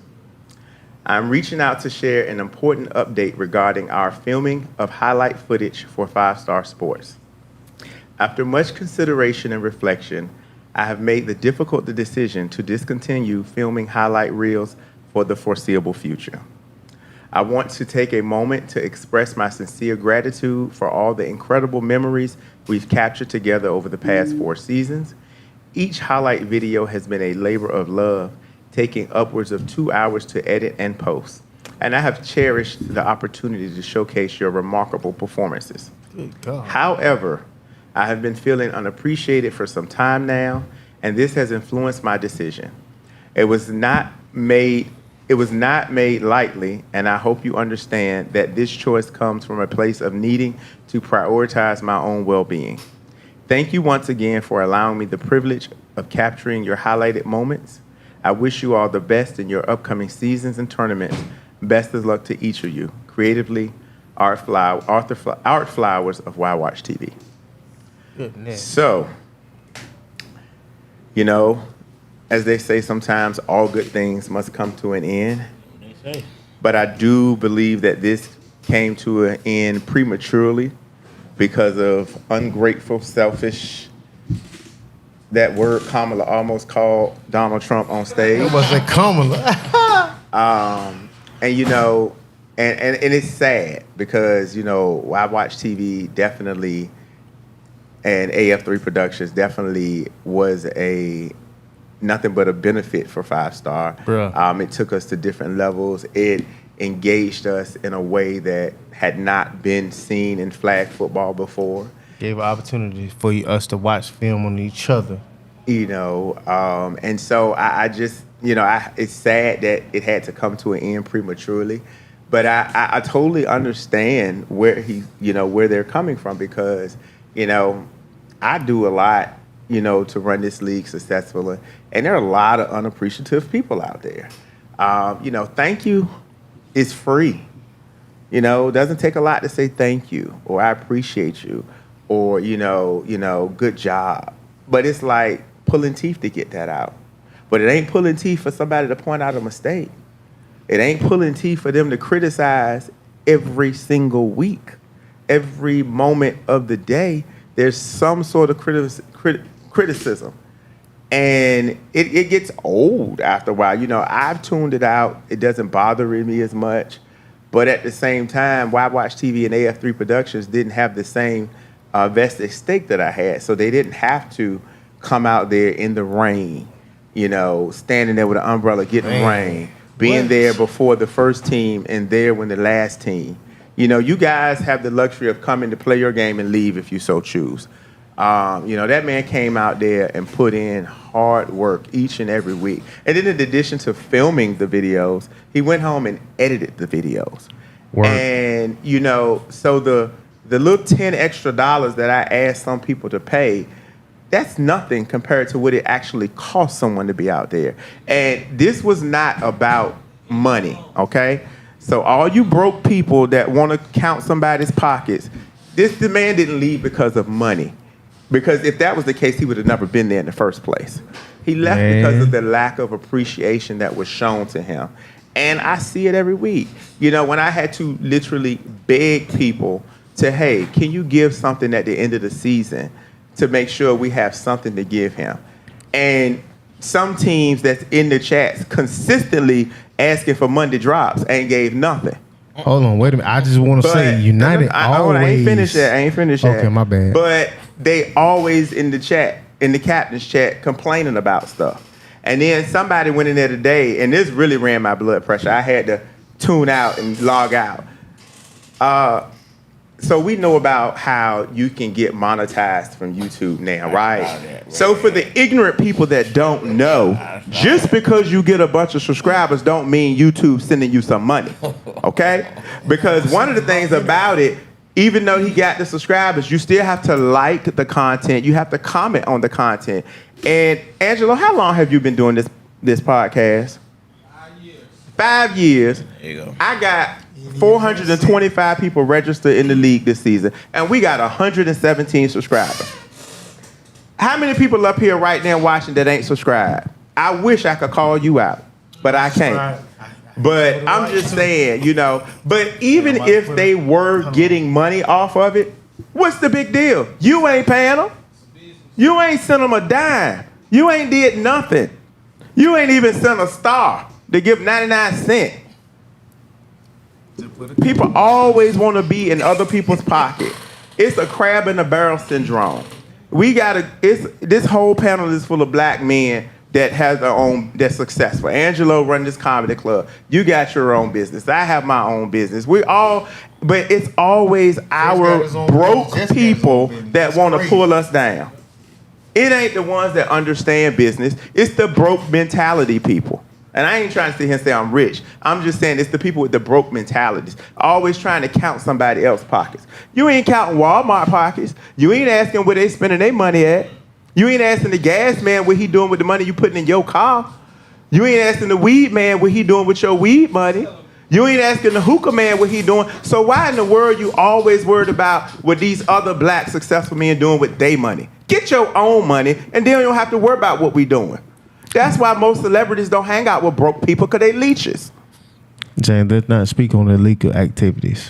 I'm reaching out to share an important update regarding our filming of highlight footage for 5 Star Sports. After much consideration and reflection, I have made the difficult decision to discontinue filming highlight reels for the foreseeable future. I want to take a moment to express my sincere gratitude for all the incredible memories we've captured together over the past 4 seasons. Each highlight video has been a labor of love, taking upwards of 2 hours to edit and post. And I have cherished the opportunity to showcase your remarkable performances. Good God. However, I have been feeling unappreciated for some time now, and this has influenced my decision. It was not made lightly, and I hope you understand that this choice comes from a place of needing to prioritize my own well-being. Thank you once again for allowing me the privilege of capturing your highlighted moments. I wish you all the best in your upcoming seasons and tournaments. Best of luck to each of you. Creatively, Art Flowers of Why Watch TV. Goodness. So, you know, as they say sometimes, all good things must come to an end. They say. But I do believe that this came to an end prematurely because of ungrateful, selfish, that word Kamala almost called Donald Trump on stage. It was a Kamala. And you know, and it's sad because, you know, Why Watch TV definitely and AF3 Productions definitely was nothing but a benefit for 5 Star. Bruh. It took us to different levels. It engaged us in a way that had not been seen in flag football before. Gave opportunities for us to watch film on each other. You know, and so I just, you know, it's sad that it had to come to an end prematurely, but I totally understand where where they're coming from because, you know, I do a lot, you know, to run this league successfully, and there are a lot of unappreciative people out there. You know, thank you is free. You know, it doesn't take a lot to say thank you or I appreciate you or, you know, good job. But it's like pulling teeth to get that out. But it ain't pulling teeth for somebody to point out a mistake. It ain't pulling teeth for them to criticize every single week. Every moment of the day, there's some sort of criticism. And it gets old after a while. You know, I've tuned it out. It doesn't bother me as much. But at the same time, Why Watch TV and AF3 Productions didn't have the same vested stake that I had. So they didn't have to come out there in the rain, you know, standing there with an umbrella getting rain, being there before the first team and there when the last team. You know, you guys have the luxury of coming to play your game and leave if you so choose. You know, that man came out there and put in hard work each and every week. And then in addition to filming the videos, he went home and edited the videos. Word. And, you know, so the little $10 extra that I asked some people to pay, that's nothing compared to what it actually costs someone to be out there. And this was not about money, okay? So all you broke people that want to count somebody's pockets, the man didn't leave because of money. Because if that was the case, he would have never been there in the first place. He left because of the lack of appreciation that was shown to him. And I see it every week. You know, when I had to literally beg people to, hey, can you give something at the end of the season to make sure we have something to give him? And some teams that's in the chats consistently asking for Monday drops ain't gave nothing. Hold on, wait a minute. I just want to say United always. I ain't finished that. Okay, my bad. But they always in the chat, in the captain's chat, complaining about stuff. And then somebody went in there today, and this really ran my blood pressure. I had to tune out and log out. So we know about how you can get monetized from YouTube now, right? So for the ignorant people that don't know, Just because you get a bunch of subscribers don't mean YouTube sending you some money, okay? Because one of the things about it, even though he got the subscribers, you still have to like the content. You have to comment on the content. And Angelo, how long have you been doing this podcast? 5 years. 5 years. There you go. I got 425 people registered in the league this season, and we got 117 subscribers. How many people up here right now watching that ain't subscribed? I wish I could call you out, but I can't. But I'm just saying, but even if they were getting money off of it, what's the big deal? You ain't paying them. You ain't sent them a dime. You ain't did nothing. You ain't even sent a star to give 99 cents. People always want to be in other people's pocket. It's a crab in a barrel syndrome. This whole panel is full of black men that has their own, that's successful. Angelo run this comedy club. You got your own business. I have my own business. But it's always our broke people that want to pull us down. It ain't the ones that understand business. It's the broke mentality people. And I ain't trying to sit here and say I'm rich. I'm just saying it's the people with the broke mentalities, always trying to count somebody else's pockets. You ain't counting Walmart pockets. You ain't asking where they spending their money at. You ain't asking the gas man what he doing with the money you putting in your car. You ain't asking the weed man what he doing with your weed money. You ain't asking the hookah man what he doing. So why in the world you always worried about what these other black successful men doing with their money? Get your own money, and then you don't have to worry about what we doing. That's why most celebrities don't hang out with broke people, because they leeches. James, let's not speak on illegal activities.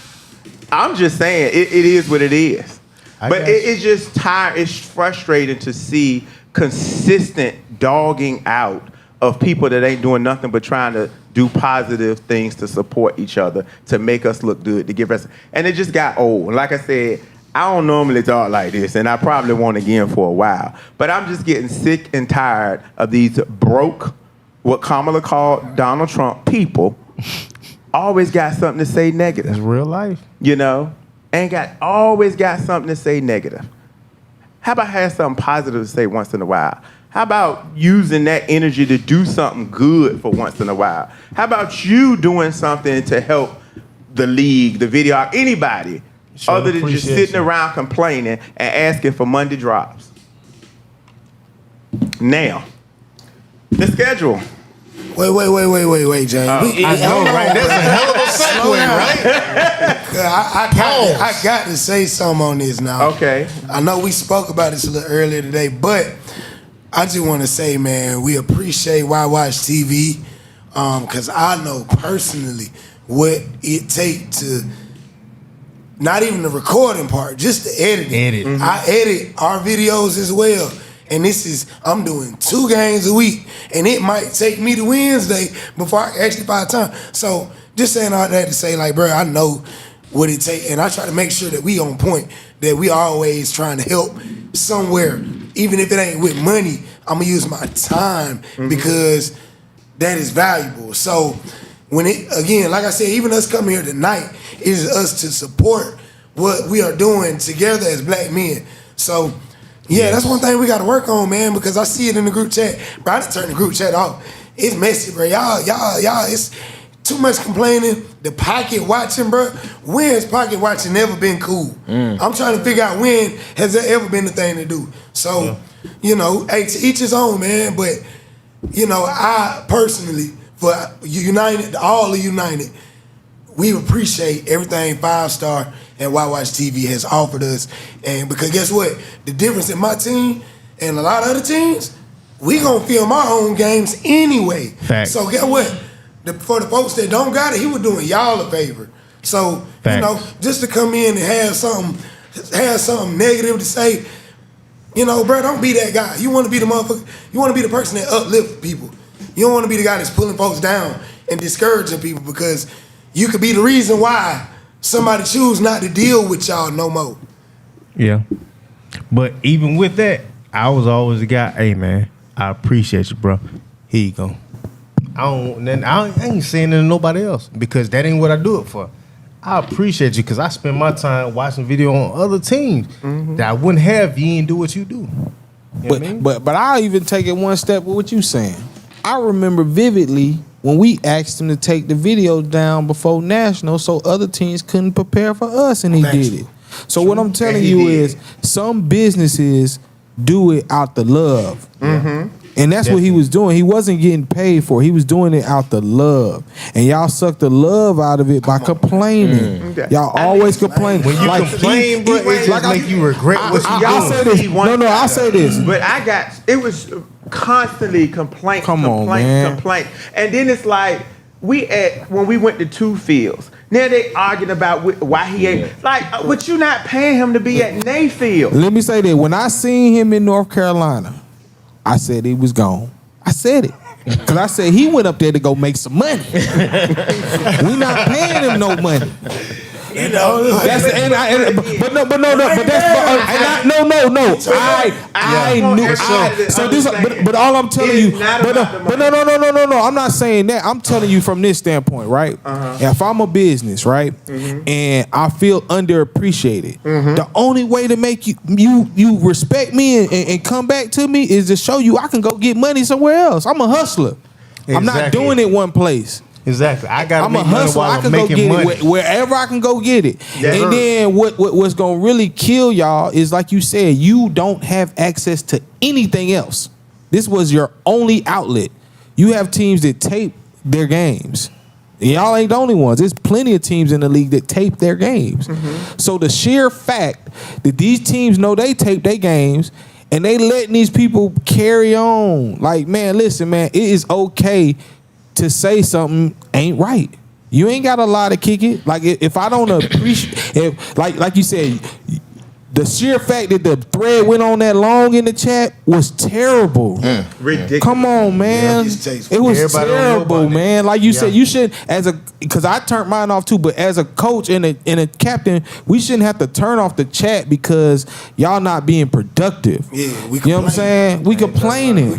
I'm just saying, it is what it is. But got it's just tired. It's frustrating to see consistent dogging out of people that ain't doing nothing but trying to do positive things to support each other, to make us look good, to give us. And it just got old. Like I said, I don't normally talk like this, and I probably won't again for a while. But I'm just getting sick and tired of these broke, what Kamala called Donald Trump people, always got something to say negative. It's real life. Always got something to say negative. How about having something positive to say once in a while? How about using that energy to do something good for once in a while? How about you doing something to help the league, the video, anybody, other than just sitting around complaining and asking for Monday drops? Now, the schedule. Wait, James. I know, right? That's a hell of a segue, right? I got to say something on this now. Okay. I know we spoke about this a little earlier today, but I just want to say, man, we appreciate Why Watch TV, because I know personally what it takes to, not even the recording part, just the editing. Mm-hmm. I edit our videos as well. And I'm doing 2 games a week. And it might take me to Wednesday before I actually find time. So just saying all that to say, like, bro, I know what it takes. And I try to make sure that we on point, that we always trying to help somewhere. Even if it ain't with money, I'm going to use my time because that is valuable. So again, like I said, even us coming here tonight is us to support what we are doing together as black men. So, yeah, that's one thing we got to work on, man, because I see it in the group chat. Bro, I just turned the group chat off. It's messy, bro. Y'all, it's too much complaining. The pocket watching, bro. When has pocket watching never been cool? I'm trying to figure out when has there ever been the thing to do. So, hey, to each his own, man. But, I personally, for United, all of United, we appreciate everything 5-star and Why Watch TV has offered us. And because guess what? The difference in my team and a lot of other teams, we gonna film our own games anyway. Facts. So guess what? For the folks that don't got it, he was doing y'all a favor. So, Facts. just to come in and have something negative to say, bro, don't be that guy. You wanna be the motherfucker, you wanna be the person that uplifts people. You don't wanna be the guy that's pulling folks down and discouraging people, because you could be the reason why somebody choose not to deal with y'all no more. Yeah. But even with that, I was always the guy, hey, man, I appreciate you, bro. Here you go. I ain't saying it to nobody else because that ain't what I do it for. I appreciate you because I spend my time watching video on other teams that I wouldn't have if you didn't do what you do. You know what I mean? But I'll even take it one step with what you saying. I remember vividly when we asked him to take the videos down before National so other teams couldn't prepare for us, and he did it. So what I'm telling you is some businesses do it out the love. And that's what he was doing. He wasn't getting paid for it. He was doing it out the love. And y'all suck the love out of it by complaining. Y'all always complain. When you complain, bro, it just make you regret what you I'll say this. No, I'll say this. But it was constantly complaint. Come on, man. Complaint. And then it's like, when we went to two fields, now they arguing about why he ain't, like, but you not paying him to be at Nayfield. Let me say that. When I seen him in North Carolina, I said he was gone. I said it. Because I said he went up there to go make some money. We not paying him no money. You know, That's but that's I knew. So this, but all I'm telling you, but no. I'm not saying that. I'm telling you from this standpoint, right? If I'm a business, right, and I feel underappreciated, the only way to make you respect me and come back to me is to show you I can go get money somewhere else. I'm a hustler. I'm not doing it one place. Exactly. I'm a hustler. I can go get it wherever I can go get it. And then what's gonna really kill y'all is, like you said, you don't have access to anything else. This was your only outlet. You have teams that tape their games. And y'all ain't the only ones. There's plenty of teams in the league that tape their games. So the sheer fact that these teams know they tape their games and they letting these people carry on. Like, man, listen, man, it is okay to say something ain't right. You ain't got a lie to kick it. Like, if I don't appreciate, like you said, the sheer fact that the thread went on that long in the chat was terrible. Ridiculous. Come on, man. It was terrible, man. Like you said, you should, because I turned mine off too, but as a coach and a captain, we shouldn't have to turn off the chat because y'all not being productive. Yeah, you know what I'm saying? We complaining.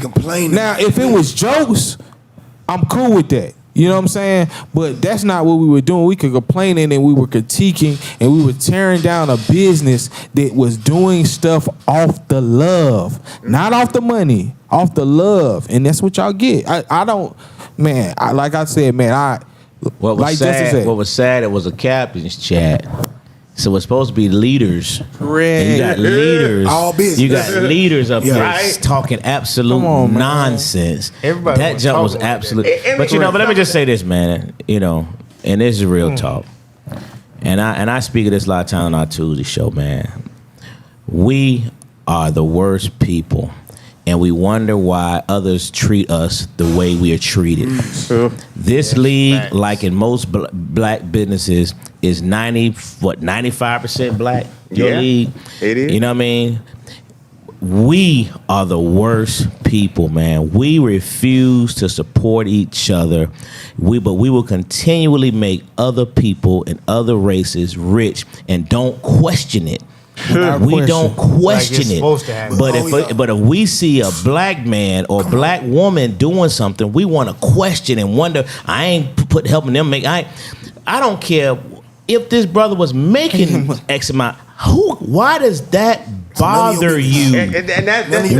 Now, if it was jokes, I'm cool with that. You know what I'm saying? But that's not what we were doing. We could complaining and we were critiquing and we were tearing down a business that was doing stuff off the love. Not off the money, off the love. And that's what y'all get. I don't, man, like I said, man, what was sad, it was a captain's chat. So it's supposed to be leaders. Correct. And you got leaders. All business. You got leaders up there Right. talking absolute nonsense. Everybody that was jump was talking absolute. like But let me just say this, man. And this is real talk. And I speak of this a lot of times on our Tuesday show, man. We are the worst people. And we wonder why others treat us the way we are treated. This league, like in most black businesses, is 95% black. Your league, it is. You know what I mean? We are the worst people, man. We refuse to support each other. But we will continually make other people and other races rich and don't question it. We don't question it. But if we see a black man or black woman doing something, we want to question and wonder. I ain't helping them make. I don't care if this brother was making X amount. Why does that bother you?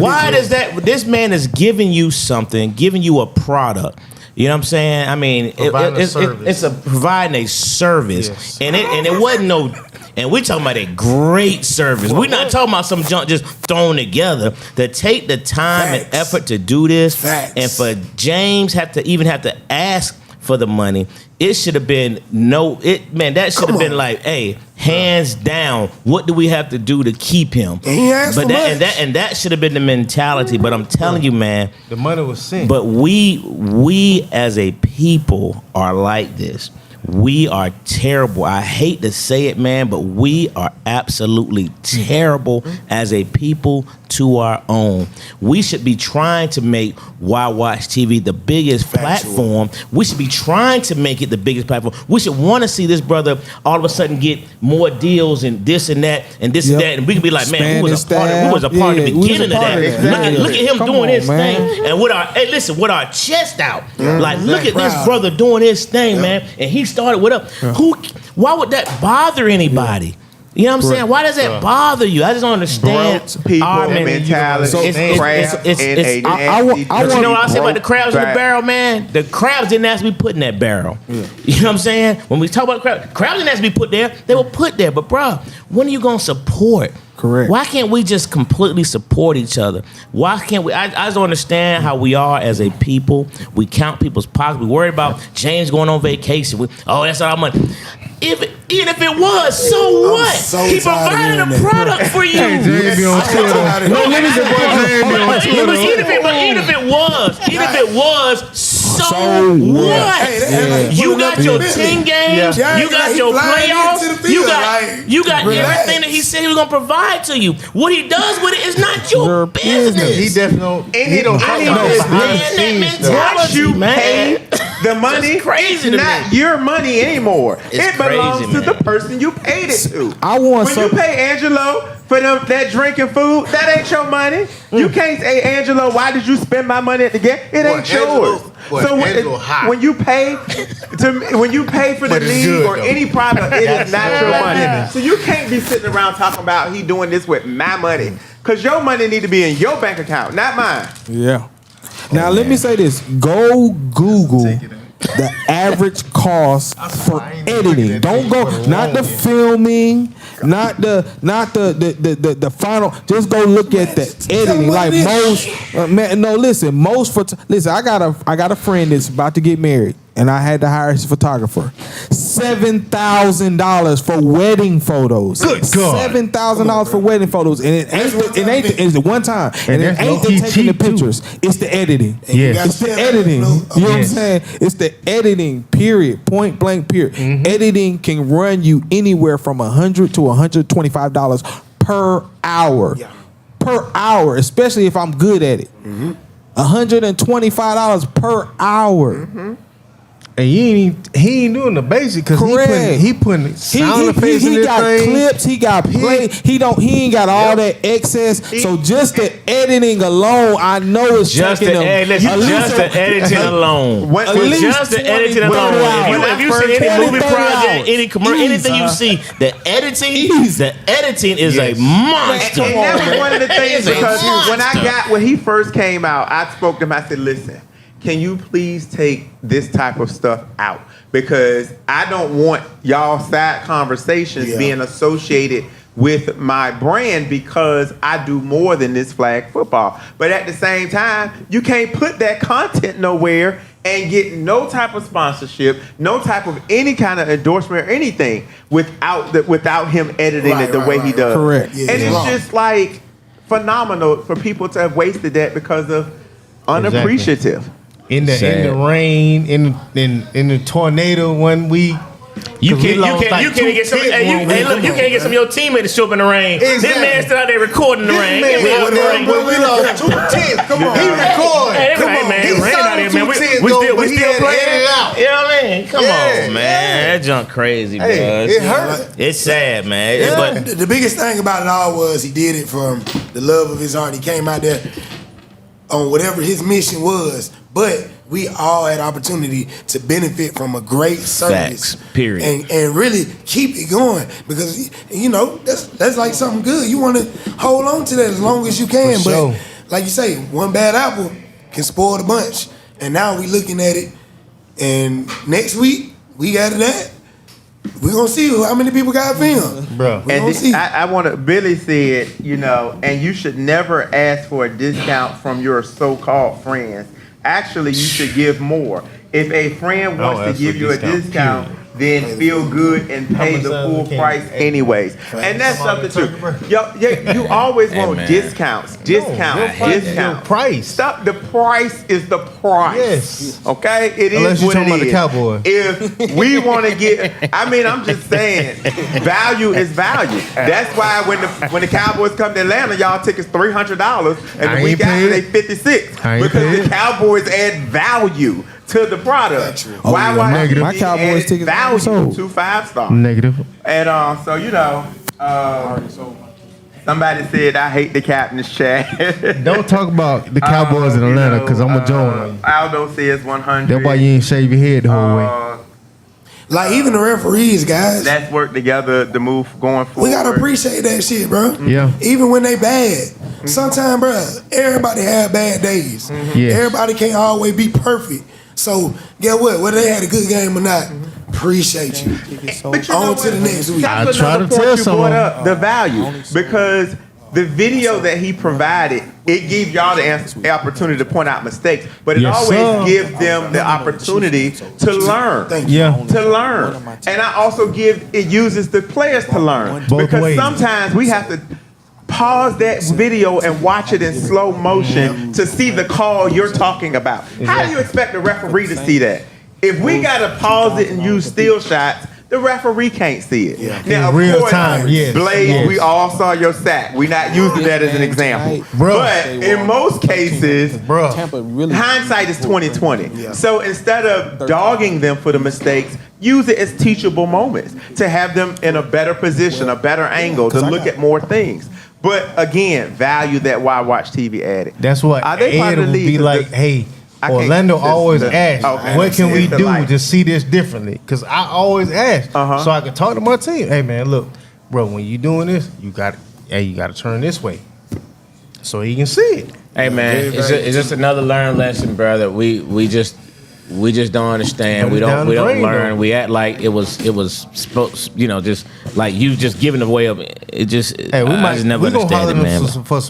Why does that? This man is giving you something, giving you a product. You know what I'm saying? I mean, it's providing a service, yes. and it wasn't no. And we're talking about a great service. We're not talking about some junk just thrown together. To take the time and effort to do this, and for James have to ask for the money, it should have been that should have been like, hey, hands down, what do we have to do to keep him? But that should have been the mentality. But I'm telling you, man, the money was sent. But we as a people are like this. We are terrible. I hate to say it, man, but we are absolutely terrible as a people to our own. We should be trying to make Why Watch TV the biggest platform. We should be trying to make it the biggest platform. We should want to see this brother all of a sudden get more deals and this and that and this and that. And we can be like, man, we was a part of the beginning of that. Look at him doing his thing. And with our chest out. Like, look at this brother doing his thing, man. And he started with us. Why would that bother anybody? You know what I'm saying? Why does that bother you? I just don't understand. People our mentality. So crabs in a But nasty, you know what I say about the crabs in the back. barrel, man? The crabs didn't have to be put in that barrel. You know what I'm saying? When we talk about crabs didn't have to be put there. They were put there. But bro, when are you gonna support? Correct. Why can't we just completely support each other? Why can't we? I just don't understand how we are as a people. We count people's pockets. We worry about James going on vacation. That's all our money. Even if it was, so what? so He tired of provided a hearing that. product for you. James be on Twitter. Even if it was, so what? Hey, You got your 10 games. Yeah. You got He your flying into playoffs. the field, You got relax. everything that he said he was gonna provide to you. What he does with it is not your business. He definitely He don't don't talk I about understand behind the that scenes stuff. mentality. Once you man. pay the money, It's crazy it's to not me. your money anymore. It's It belongs crazy, to man. the person you paid it to. I want when some. you pay Angelo for that drinking food, that ain't your money. You can't say, Angelo, why did you spend my money at the game? It ain't yours. When you pay for the But it's league good, or though. any product, it is not your money. business. So you can't be sitting around talking about he doing this with my money. Cause your money need to be in your bank account, not mine. Yeah. Now let me say this: go Google the average cost for editing. Don't go, not the filming, not the final. Just go look at the editing. Like most, man. No, listen. Listen. I got a friend that's about to get married, and I had to hire his photographer. $7,000 for wedding photos. Good God. $7,000 for wedding photos, and it ain't. It's the one time, and it that's ain't the low-key taking the cheap, too. pictures. It's the editing. Yes. It's the editing. You know what I'm saying? It's the editing, period. Point blank, period. Editing can run you anywhere from $100 to $125 per hour. Yeah. Per hour, especially if I'm good at it. $125 per hour. And he ain't doing the basic because Correct. he putting sound effects in He this got thing. clips, he got play. He ain't got all that excess. So just the editing alone, I know it's Just taking the them. just the editing alone. At least Just the 20 editing alone. hours. If you see any movie 30 project, hours. any commercial, anything you see, the editing is a monster. And that was one of the things It's a because monster. when he first came out, I spoke to him. I said, "Listen, can you please take this type of stuff out? Because I don't want y'all side conversations being associated with my brand because I do more than this flag football. But at the same time, you can't put that content nowhere and get no type of sponsorship, no type of any kind of endorsement or anything without him editing it the way he does. Correct. Yeah, And yeah. it's just like phenomenal for people to have wasted that because of unappreciative. In the rain, in the tornado one week. You can't lost like get some. two kids Hey, one week. look, you can't get some of your teammates to show up in the rain. This Exactly. man stood out there recording in the rain. Man, We out in the rain. when we lost 2 tenths, come on. He recorded. Hey, Come on. man, He it rained out here, man. We still but he had to playing. edit it out. You know what I mean? Come Yeah, on, man. That junk crazy, Hey, bro. it hurt. It's sad, man. Yeah. But The biggest thing about it all was he did it from the love of his heart. He came out there on whatever his mission was, but we all had opportunity to benefit from a great service. Facts, period. And really keep it going because that's like something good. You want to hold on to that as long as you can. For but sure. like you say, one bad apple can spoil the bunch. And now we looking at it, and next week we got that. We're gonna see how many people got film. Bro. We And gonna see. I want to. Billy said, and you should never ask for a discount from your so-called friends. Actually, you should give more. If a friend wants to ask give for you a discount, discount, then feel good and pay the full price anyways. And that's something too. You always want man. discounts. Your price. Stop. The price is the price. Yes. Okay? It Unless is you're what talking it about the is. Cowboy. If we want to get, I'm just saying, value is value. That's why when the Cowboys come to Atlanta, y'all tickets $300, and I the week ain't after paid they it. $56 I ain't because paid the it. Cowboys add value to the product. Oh, Why yeah, would my you Cowboys add tickets value sold. to 5-star? Negative. And somebody said I hate the captain's chat. Don't talk about the Cowboys in Atlanta because I'm going to join on you. Aldo says 100. That's why you ain't shave your head the whole way. Like even the referees, guys. Let's work together to move going forward. We gotta appreciate that shit, bro. Yeah. Even when they bad. Sometimes, bro, everybody have bad days. Yeah. Everybody can't always be perfect. So, get what? Whether they had a good game or not, appreciate you. But you know On to the next week. That's I try another to point tell you someone. brought up, the value. Because the video that he provided, it gave y'all the opportunity to point out mistakes, but it Yes, always sir. gives them the opportunity to learn. Thank you. Yeah. To learn. And I also it uses the players to learn. Both Because ways. sometimes we have to pause that video and watch it in slow motion to see the call you're talking about. How do you expect the referee to see that? If we gotta pause it and use still shots, the referee can't see it. Now, In of real course, time, yes. Blaze, Yes. we all saw your sack. We're not using that as an example. Bro. But in most cases, Bro. Tampa really hindsight is 20/20. So instead of dogging them for the mistakes, use it as teachable moments to have them in a better position, a better angle, to look at more things. But again, value that Why Watch TV added. That's what Are they part Ed of the would be league? like, hey, I can't- Orlando always asks, okay. what can we It's the do light. to see this differently? Because I always ask, Uh-huh. so I can talk to my team. Hey man, look, bro, when you doing this, you got to turn this way, so he can see it. Hey man, it's just another learned lesson, brother. We just don't understand. But We it's don't down the drain, learn. though. We act like it was supposed, just like you just giving away of it. It just Hey, I just never we gonna holler understand it, man. them for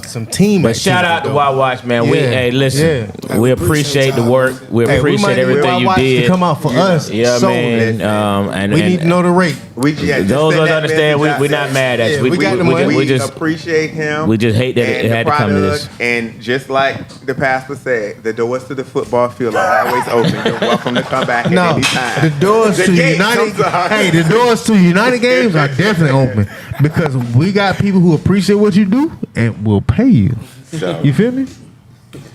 some team. But shout out to though. Why Watch, man. We Yeah, listen. yeah. We appreciate the work. We Hey, we appreciate might need everything you Watch did. to come out for us. Yeah, so man. And we need to know the rate. We, yeah, just those send of us that understand. message We're out not there. mad at Yeah, you. we got the money. We just appreciate him. we just hate that and it had the to come to product, this. And just like the pastor said, the doors to the football field are always open. You're welcome to come back at No, any time. the doors The to gate United. comes out. Hey, the doors to United games are definitely open because we got people who appreciate what you do and will pay you. So- You feel me?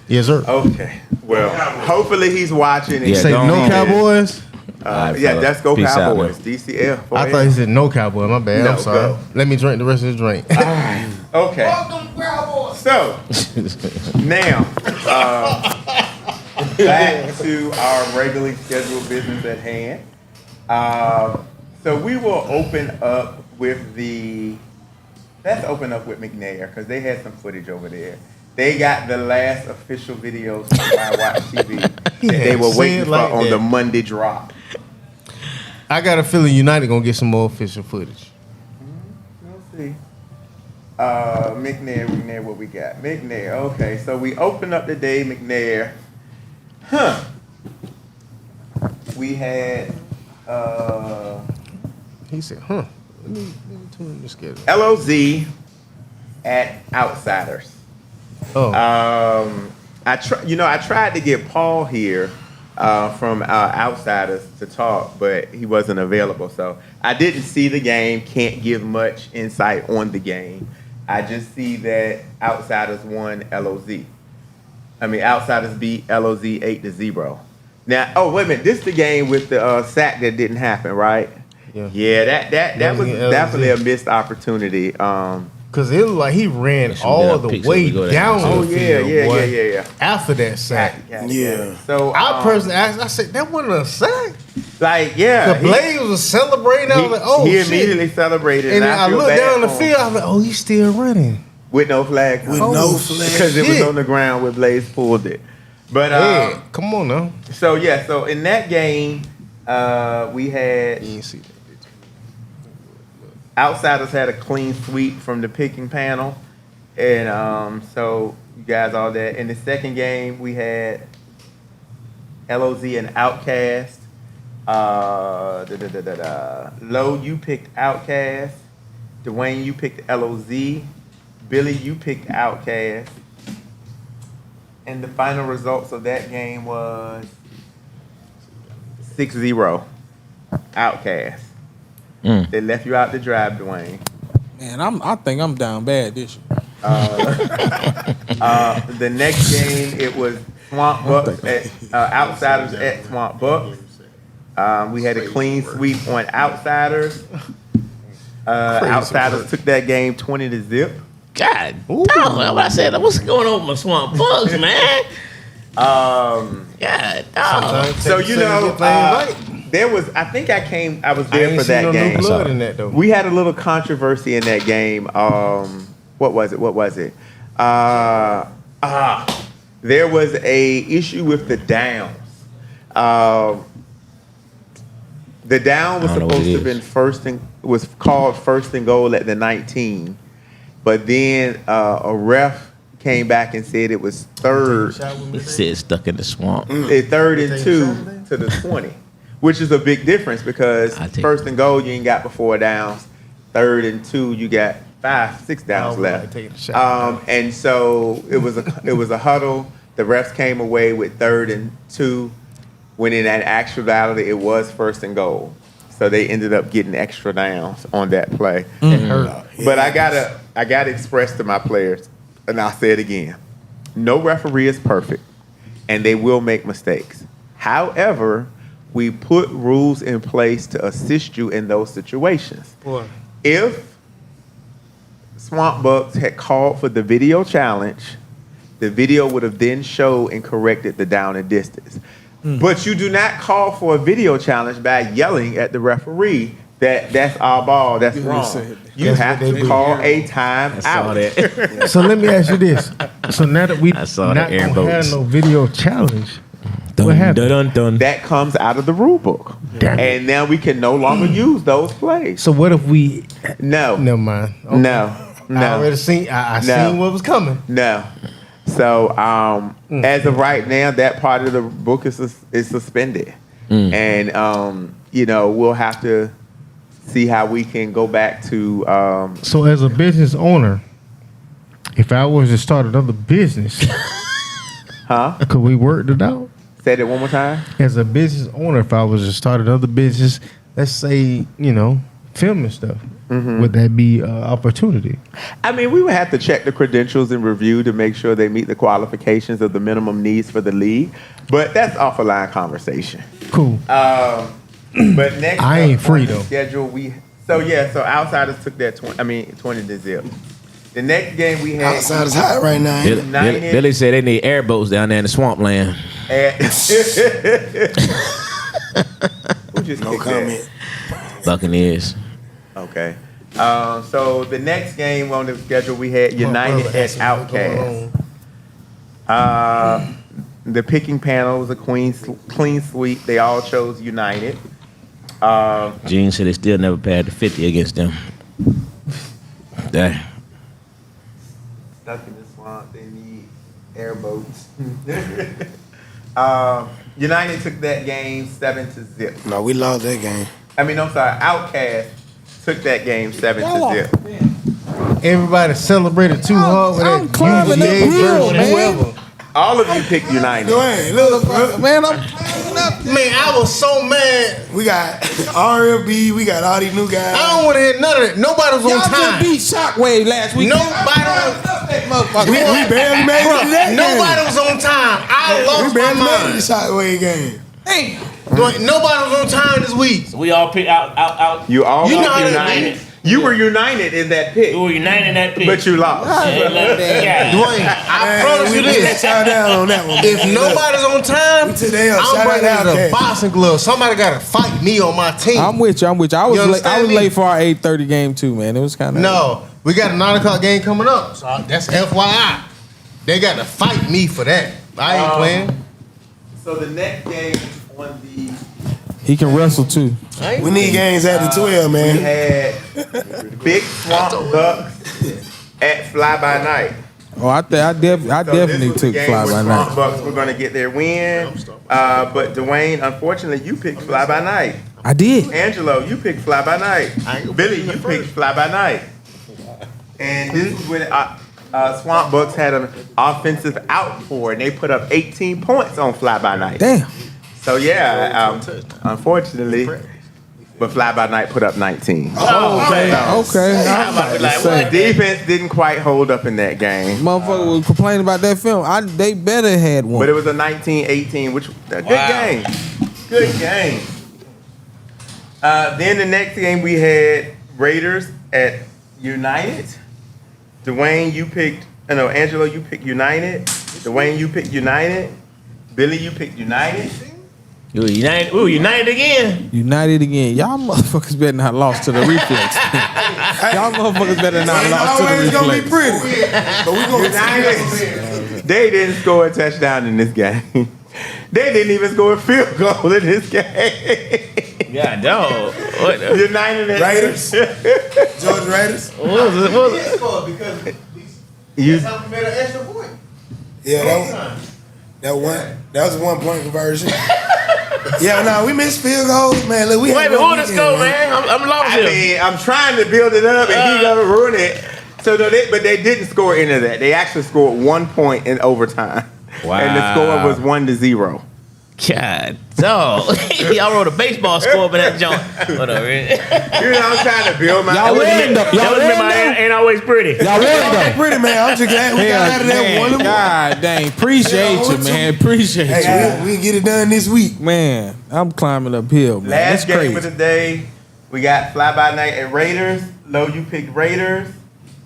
Yes, sir. Okay. Well, hopefully he's watching. And Yeah, Say don't no need it. Cowboys. Alright, yeah, fella. let's go Peace out, Cowboys. man. DCL. I thought he said no Cowboy. My bad. No, I'm sorry. go. Let me drink the rest of the drink. Okay. So now, back to our regularly scheduled business at hand. So we will open up with let's open up with McNair because they had some footage over there. They got the last official videos from Why Watch TV that they were Say waiting it for like on that. the Monday drop. I got a feeling United gonna get some more official footage. We'll see. McNair, what we got? McNair, okay. So we open up the day, McNair. We had He said, "Huh? Let me tune in the schedule." LOZ at Outsiders. Oh, I tried to get Paul here from Outsiders to talk, but he wasn't available. So I didn't see the game. Can't give much insight on the game. I just see that Outsiders won LOZ. Outsiders beat LOZ 8-0. Now, oh wait a minute, this is the game with the sack that didn't happen, right? Yeah, that was LOZ. definitely a missed opportunity. because it looked like he ran Should we all get a the picture? way We go there. down Oh the yeah, field, yeah, boy, yeah. after that sack. Yeah. So I personally asked, I said, that wasn't a sack. the The Blaze was celebrating. I was like, oh, he shit. immediately celebrated, And then I feel looked bad down the for him. field. I was like, oh, he's still running. with no flag, With Oh, no flag. because it was shit. on the ground where Blaze pulled it. But Yeah, come on now. so in that game, we had You ain't see that. Outsiders had a clean sweep from the picking panel, and so you guys all that. In the second game, we had LOZ and Outcast. Low, you picked Outcast. Dwayne, you picked LOZ. Billy, you picked Outcast. And the final results of that game was 6-0. Outcast. They left you out to drive, Dwayne. Man, I think I'm down bad this year. The next game, it was Swamp Bucks at Outsiders at Swamp Bucks. We had a clean sweep on Outsiders. Outsiders took that game 20-0. God, dog, I said, what's going on with my Swamp Bugs, man? God, dog. Sometimes So take a you second to know, get things right. I think I was I there ain't for seen that no game. new blood in that though. We had a little controversy in that game. What was it? There was a issue with the downs. The down was I don't know what supposed it to have been was called first and goal at the 19, but then a ref came back and said it was third. He said stuck in the swamp. Third and 2 to the 20, which is a big difference because I take first and goal you ain't got before downs. Third and 2 you got 5-6 downs left. And so it was a huddle. The refs came away with third and 2, when in actuality it was first and goal. So they ended up getting extra downs on that play. It hurt. But I gotta express to my players, and I'll say it again: no referee is perfect, and they will make mistakes. However, we put rules in place to assist you in those situations. Boy. If Swamp Bucks had called for the video challenge, the video would have then showed and corrected the down and distance. But you do not call for a video challenge by yelling at the referee that's our ball, that's wrong. You have to call a time out. That. So let me ask you this. So now that we I saw not the air gonna have boats. no video challenge, Dun, what happened? dun, dun, dun. That comes out of the rule book. Damn it. And now we can no longer use those plays. So what if we? No. Never mind. Okay. No. I already seen. I No. seen what was coming. No. So as of right now, that part of the book is suspended, and we'll have to see how we can go back to. So as a business owner, if I was to start another business, could we work it out? Say that one more time. As a business owner, if I was to start another business, let's say filming stuff, would that be an opportunity? I mean, we would have to check the credentials and review to make sure they meet the qualifications of the minimum needs for the league, but that's off a line conversation. Cool. But next, I ain't up free, on the though. schedule so Outsiders took that 20 to zip. The next game we had Outside is hot right now. ain't it? Billy said they need airboats down there in the swampland. Who just No kicked comment. Buccaneers. that? Okay. So the next game on the schedule we had United at Outcast. The picking panel was a clean sweep. They all chose United. Gene said they still never passed the 50 against them. Dang. Stuck in the swamp. They need airboats. United took that game 7-0. No, we lost that game. Outcast took that game 7-0. Everybody celebrated too hard with I'm that climbing UVA up hill, versus man. whoever. All of you picked United. Dwayne, look, bro. Man, I'm Man, I was so mad. We got RFB, we got all these new guys. I don't want to hear none of that. Nobody was on y'all just time. beat Shockwave last week. Nobody was. We barely made it to that Nobody game. was on time. I lost We my barely made it to mind. the Shockwave game. Damn. Nobody was on time this week. We all picked out. You all You know picked how that United. is. You were united in that pick, We were united in that pick. but you lost. Yeah. Dwayne, I promise you we let this. y'all down on that one. If nobody's on time, We today up. I'm Shout out bringing to out a Outcast. boxing glove. Somebody got to fight me on my team. I'm with you. I was You late. I understand was me? late for our 8:30 game too, man. It was kind of No, we got a 9 o'clock game coming up. So that's FYI. They got to fight me for that. I ain't playing. So the next game on the He can wrestle too. We need games after 12, we man. had Big Swamp Bucks at Fly By Night. Oh, I definitely took Fly By Swamp Night. Bucks were going to get their win, but Dwayne, unfortunately, you picked Fly By Night. I did. Angelo, you picked Fly By Night. Billy, you picked Fly By Night. And this is when Swamp Bucks had an offensive outpour, and they put up 18 points on Fly By Night. Damn. So yeah, unfortunately, but Fly By Night put up 19. Okay. I'm about to say. Defense didn't quite hold up in that game, Motherfucker was complaining about that film. They better had one. but it was a 19-18, which was a good game. Good game. Then the next game we had Raiders at United. Dwayne, Angelo, you picked United. Dwayne, you picked United. Billy, you picked United. United again. United again. Y'all motherfuckers better not lost to the reflex. Y'all motherfuckers better not Ain't lost to the always gonna be reflex. pretty. But we gonna They didn't score a touchdown in this game. They didn't even score a field goal in this game. God, dog. What the? United and Raiders. Georgia Raiders. What was it? What was He it? scored because You, something made an extra point. Yeah, that was a 1 point conversion. Yeah, no, we missed field goals, man. Look, we Wait a had minute, one hold this weekend, go, man. I'm lost I here. mean, I'm trying to build it up, and he's gonna ruin it. So, no, but they didn't score any of that. They actually scored 1 point in overtime. Wow. And the score was 1-0. God, dog. Y'all wrote a baseball score for that joint. Whatever. You know, I'm trying to build my. Y'all win, though. That Y'all was win, my though. ain't always pretty. Y'all won, Okay, though. pretty man. I'm just glad we got out of that Man, 1-1. God dang. Appreciate you, man. Appreciate you. Hey, we can get it done this week. Man, I'm climbing uphill, man. Last That's game crazy. of the day, we got Fly By Night and Raiders. Lo, you picked Raiders.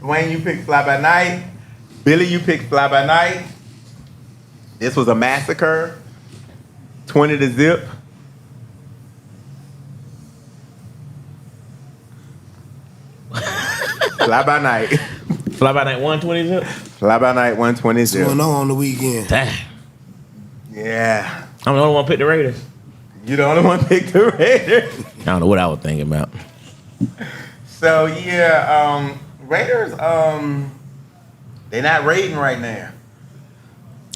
Dwayne, you picked Fly By Night. Billy, you picked Fly By Night. This was a massacre. 20-0. Fly By Night. Fly by night 120. Fly By Night 120-0. Going on the weekend. Damn. Yeah. I'm the only one picked the Raiders. You the only one picked the Raiders. I don't know what I was thinking about. So yeah, Raiders, they're not raiding right now.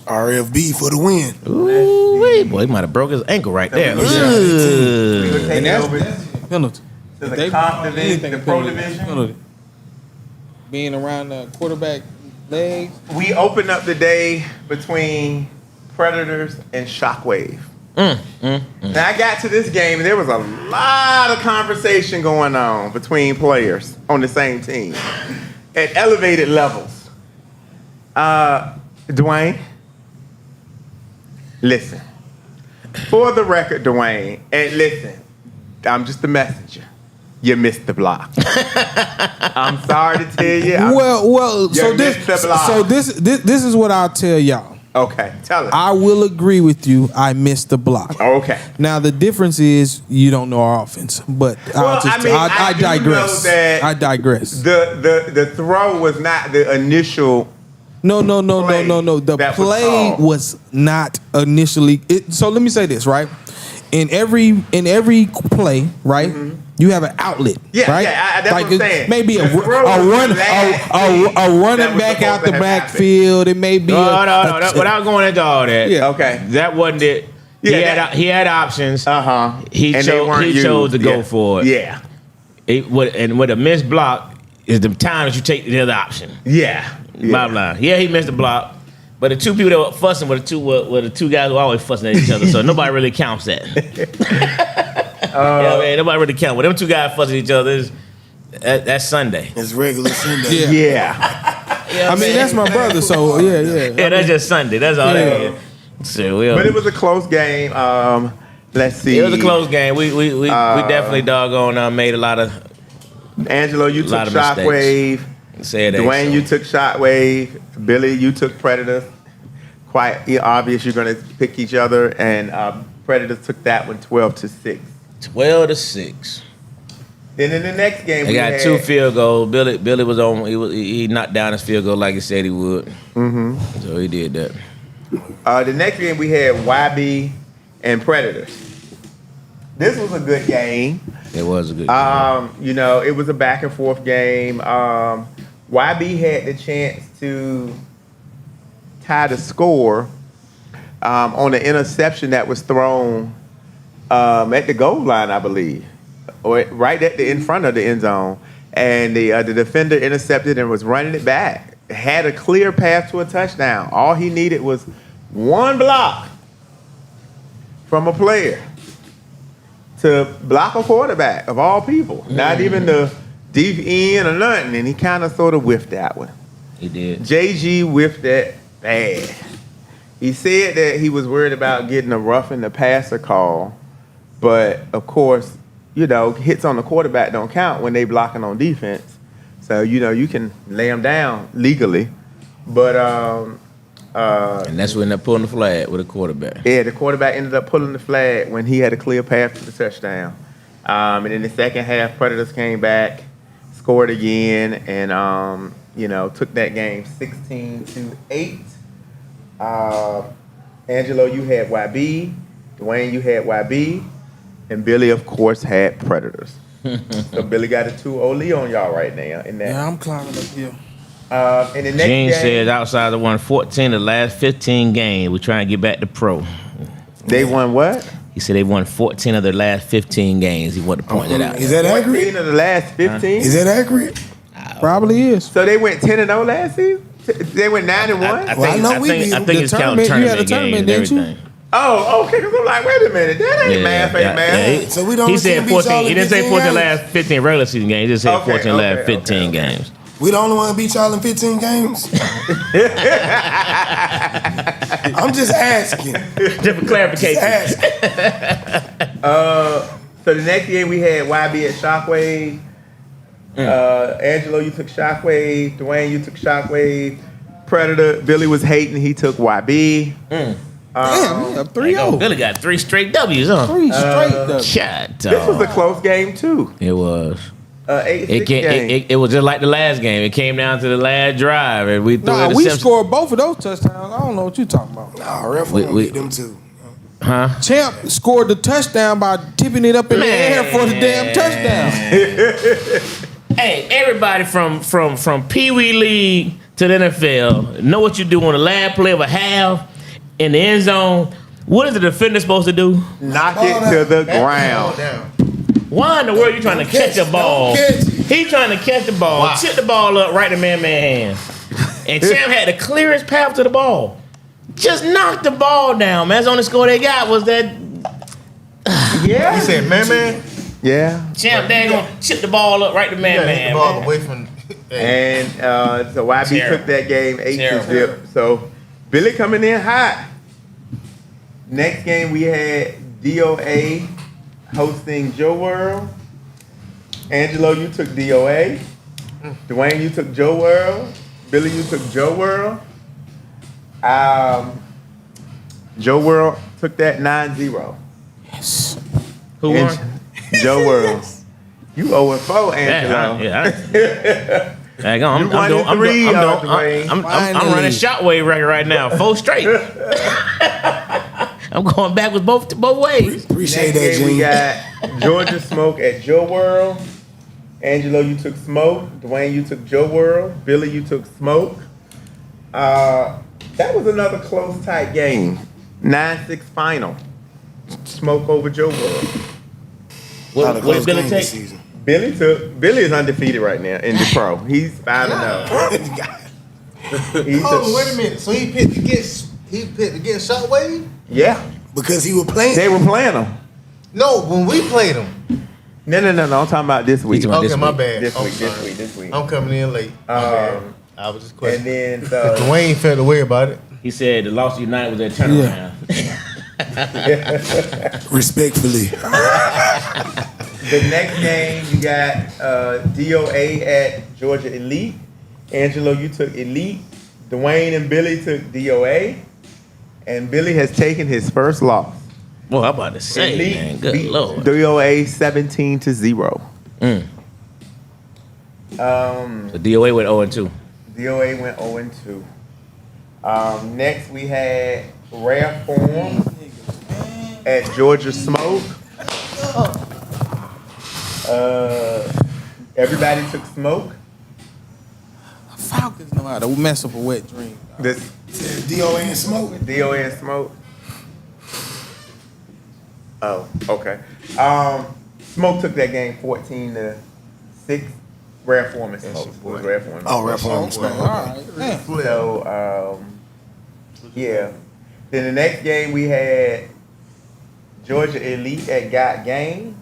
RFB for the win. Ooh, wait, boy, he might have broke his ankle right there. We Ugh. gonna take And it that's over penalty. to the comp division, the pro division. Penalty. Being around the quarterback legs. We opened up the day between Predators and Shockwave. Now I got to this game and there was a lot of conversation going on between players on the same team at elevated levels. Dwayne, listen. For the record, Dwayne, and listen, I'm just the messenger. You missed the block. I'm sorry to tell you. Well. You So missed the block. this is what I'll tell y'all. Okay, tell us. I will agree with you. I missed the block. Okay. Now the difference is you don't know our offense, but Well, I do digress. know that I digress. The throw was not the initial. No. play The that was play called. was not initially. So let me say this, right? In every play, right? You have an outlet, Yeah, right? yeah, that's what I'm saying. Maybe The throw was the last thing a running that was back supposed out to the have backfield. It may be No. Without going into all that, Yeah. Okay. that wasn't it. Yeah, He had options. He And they weren't chose to used. go Yeah. for it. Yeah. And with a missed block is the time that you take the other option. Yeah. Bottom line. Yeah, he missed the block. But the two people that were fussing were the two guys who were always fussing at each other. So nobody really counts that. Yeah, man, nobody really counts. When them two guys fussing at each other, that's Sunday. It's regular Sunday. Yeah. Yeah. I mean, that's my brother. So yeah. Yeah, that's just Sunday. That's all that is. So, But it was a close game. Let's see. it was a close game. We definitely doggone made a lot of Angelo, you took lot of mistakes. Shockwave. said Dwayne, you took Shockwave. Billy, you took Predators. Quite obvious you're going to pick each other. And Predators took that one 12-6. 12-6. Then in the next game, They we got had, 2 field goals. Billy was on. He knocked down his field goal like he said he would. So he did that. The next game we had YB and Predators. This was a good game. It was a good game. You know, it was a back and forth game. YB had the chance to tie the score on an interception that was thrown at the goal line, I believe, or right in front of the end zone, and the defender intercepted and was running it back. Had a clear path to a touchdown. All he needed was one block from a player to block a quarterback, of all people. Not even the deep end or nothing. And he kind of sort of whiffed that one. He did. JG whiffed that bad. He said that he was worried about getting a roughing the passer call. But, of course, you know, hits on the quarterback don't count when they blocking on defense. So, you know, you can lay them down legally. But And that's when they're pulling the flag with a quarterback. Yeah, the quarterback ended up pulling the flag when he had a clear path to the touchdown. And in the second half, Predators came back, scored again, and took that game 16-8. Angelo, you had YB. Dwayne, you had YB. And Billy, of course, had Predators. So Billy got a 2-0 on y'all right now. In that. Yeah, I'm climbing up here. In the next Gene game, says outside the won 14 of the last 15 games. We're trying to get back to pro. they won what? He said they won 14 of their last 15 games. He wanted to point that out. Is that 14 accurate? of the last 15? Is that accurate? Probably is. So they went 10-0 last season? They went 9-1? I think it's counting tournament. You had tournament a tournament, games and didn't you? everything. Oh, okay, because I'm like, wait a minute. That ain't math, ain't math. So we don't. He said 14. He didn't say 14 games? last 15 regular season games. He just said Okay, 14 last okay, 15 okay. games. We the only one to beat y'all in 15 games. I'm just asking. Just for clarification. Just asking. So the next game we had YB at Shockwave. Angelo, you took Shockwave. Dwayne, you took Shockwave. Predator, Billy was hating. He took YB. Damn, Oh, 3-0. Billy got 3 straight W's, huh? 3 straight. though. Shut This was a up. close game too. It was. 8-6 game. It was just like the last game. It came down to the last drive, and we threw Nah, it. we scored both of those touchdowns. I don't know what you talking about. Nah, ref We- we beat them too. Huh? Champ scored the touchdown by tipping it up in the air for the damn touchdown. Hey, everybody from Pee Wee League to the NFL know what you do on the last play of a half in the end zone. What is the defender supposed to do? Knock it to the ground. Why in the world are you trying to catch a ball? Don't catch it. He trying to catch the ball, tip the ball up right in man hand. And Champ had the clearest path to the ball. Just knock the ball down, man. That's the only score they got was that Yeah. He said, man. Yeah. Champ they gonna chip the ball up right to man Yeah, hit man. the ball man. away from. And so YB Terrible. took that game 8-0. Terrible. So Billy coming in hot. Next game we had DOA hosting Joe World. Angelo, you took DOA. Dwayne, you took Joe World. Billy, you took Joe World. Joe World took that 9-0. Yes. Who won? Joe World. You 0-4, Angelo. Yeah. I'm You 1-3, Dwayne. running shockwave record right now. 4 straight. I'm going backwards both ways. Appreciate Next that, game we Gene. got Georgia Smoke at Joe World. Angelo, you took Smoke. Dwayne, you took Joe World. Billy, you took Smoke. That was another close, tight game. 9-6 final. Smoke over Joe World. What did Billy take? Billy is undefeated right now in the pro. He's 5-0. Oh, wait a minute. So he picked against Shockwave? Yeah, Because he was playing. they were playing them. No, when we played him. No. I'm talking about this week. He's talking about Okay, this my week. bad. This I'm week, sorry. this week. I'm coming in late. My bad. I was just And questioning. then so Dwayne felt away about it. He said the loss of United was their turnaround. Respectfully. the next game you got DOA at Georgia Elite. Angelo, you took Elite. Dwayne and Billy took DOA. And Billy has taken his first loss. Well, I'm about to say, Elite man, good beat lord. DOA 17-0. The DOA went 0-2. DOA went 0-2. Next we had Rare Form at Georgia Smoke. Everybody took Smoke. Falcons know how to mess up a wet dream. This DOA and Smoke. DOA and Smoke. Oh, okay. Smoke took that game 14-6. Rare Form and Smoke. It was Rare Form. Oh, ref on All Smoke. right. Man. So, yeah. Then the next game we had Georgia Elite at Got Game.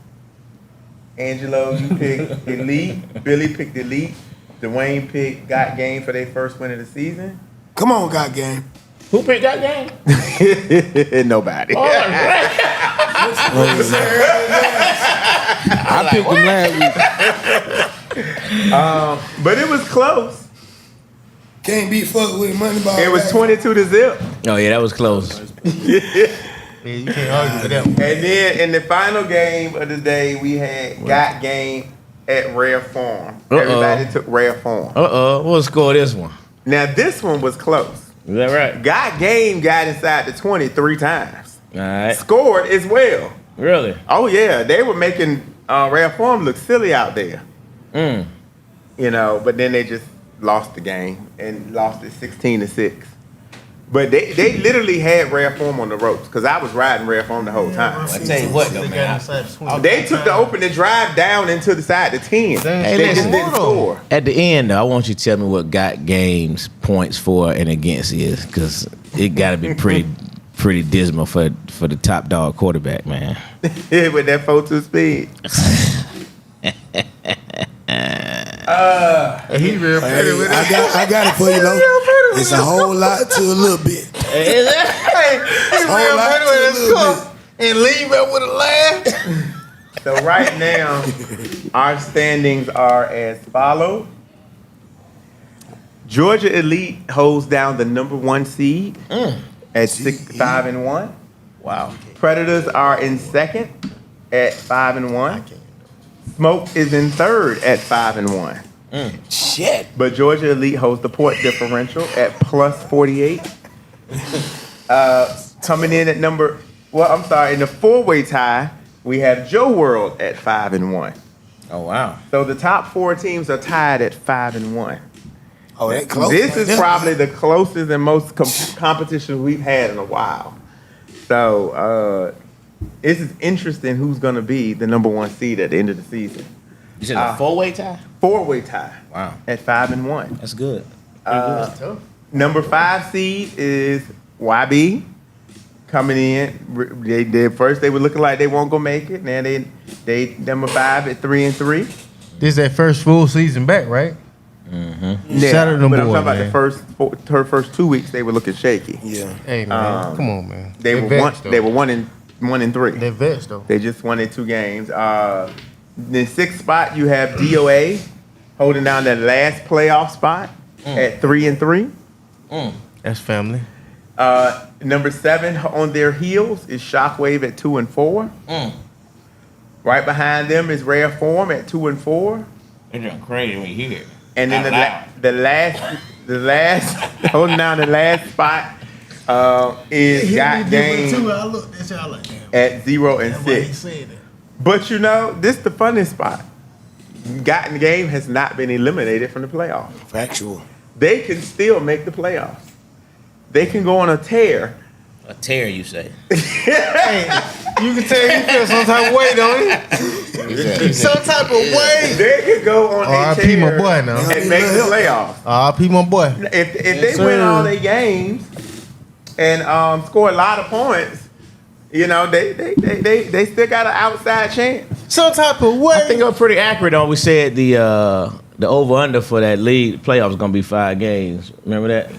Angelo, you picked Elite. Billy picked Elite. Dwayne picked Got Game for their first win of the season. Come on, God game. Who picked that game? Nobody. Oh, right. I picked them last week. But it was close. Can't be fucked with Moneyball. It was 22-0. Oh yeah, that was close. Yeah, you can't argue with that one. And then in the final game of the day, we had Got Game at Rare Farm. Everybody took Rare Farm. We'll score this one. Now this one was close. Is that right? Got Game got inside the 20 3 times. All right. Scored as well. Really? Oh yeah, they were making Rare Farm look silly out there. You know, but then they just lost the game and lost it 16-6. But they literally had Rare Form on the ropes because I was riding Rare Form the whole time. I tell you what though, man. They took the opening drive down into the side of 10. Hey, They just listen. didn't score. At the end, though, I want you to tell me what Got Game's points for and against is, because it got to be pretty dismal for the top dog quarterback, man. With that 4.2 speed. He real pretty with it. I got it for you, though. It's a whole lot to a little bit. He real pretty with his cup and leave it with a laugh. So right now, our standings are as follows. Georgia Elite holds down the number 1 seed at 5-1. Wow. Predators are in second at 5-1. Smoke is in third at 5-1. Shit. But Georgia Elite holds the point differential at plus 48. Coming in at in the 4-way tie, we have Joe World at 5-1. Oh wow. So the top 4 teams are tied at 5-1. Oh, that close. This is probably the closest and most competition we've had in a while. So this is interesting who's going to be the number 1 seed at the end of the season. You said a 4-way tie? 4-way tie. Wow. At 5-1. That's good. Number 5 seed is YB coming in. They first they were looking like they won't go make it. Now they number 5 at 3-3. This is their first full season back, right? Yeah, Shout out to them but I'm boys, talking about man. the first 2 weeks they were looking shaky. Yeah. Hey man, come on, man. They were vets, They were 1-3. They're vets though. They just won in 2 games. The 6th spot you have DOA holding down that last playoff spot at 3-3. That's family. Number 7 on their heels is Shockwave at 2-4. Right behind them is Rare Form at 2-4. They're doing crazy when you hear it. And then the last holding down the last spot is Got Game I looked at y'all like, damn. at 0-6. said that. But you know, this is the funnest spot. Got Game has not been eliminated from the playoffs. Factual. They can still make the playoffs. They can go on a tear. A tear, you say? Hey, you can tell you feel some type of way, don't you? Some type of way. They could go on a R.I.P. tear my boy now. and make the playoffs. R.I.P. my boy. If they win all their games and score a lot of points, you know, they still got an outside chance. Some type of way. I think it was pretty accurate on we said the over-under for that league playoff was going to be 5 games. Remember that?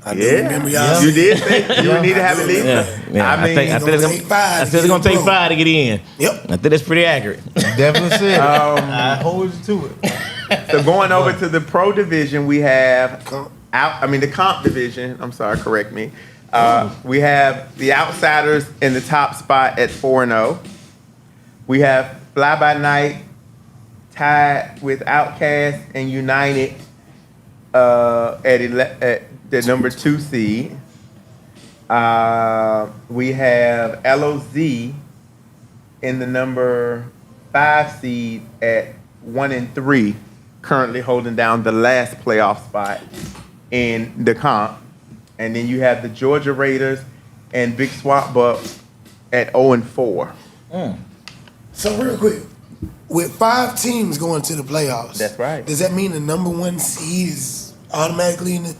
I do remember y'all. You did think you would need to have at least. Yeah. I mean, I think it's going to take 5 to get in. Yep. I think that's pretty accurate. Definitely said. I hold you to it. so going over to the pro division, we have the comp division. I'm sorry, correct me. We have the Outsiders in the top spot at 4-0. We have Fly By Night tied with Outcast and United at the number 2 seed. We have LOZ in the number 5 seed at 1-3, currently holding down the last playoff spot in the comp. And then you have the Georgia Raiders and Big Swamp Bucks at 0-4. So real quick, with 5 teams going to the playoffs, That's right. Does that mean the number 1 seed is automatically in the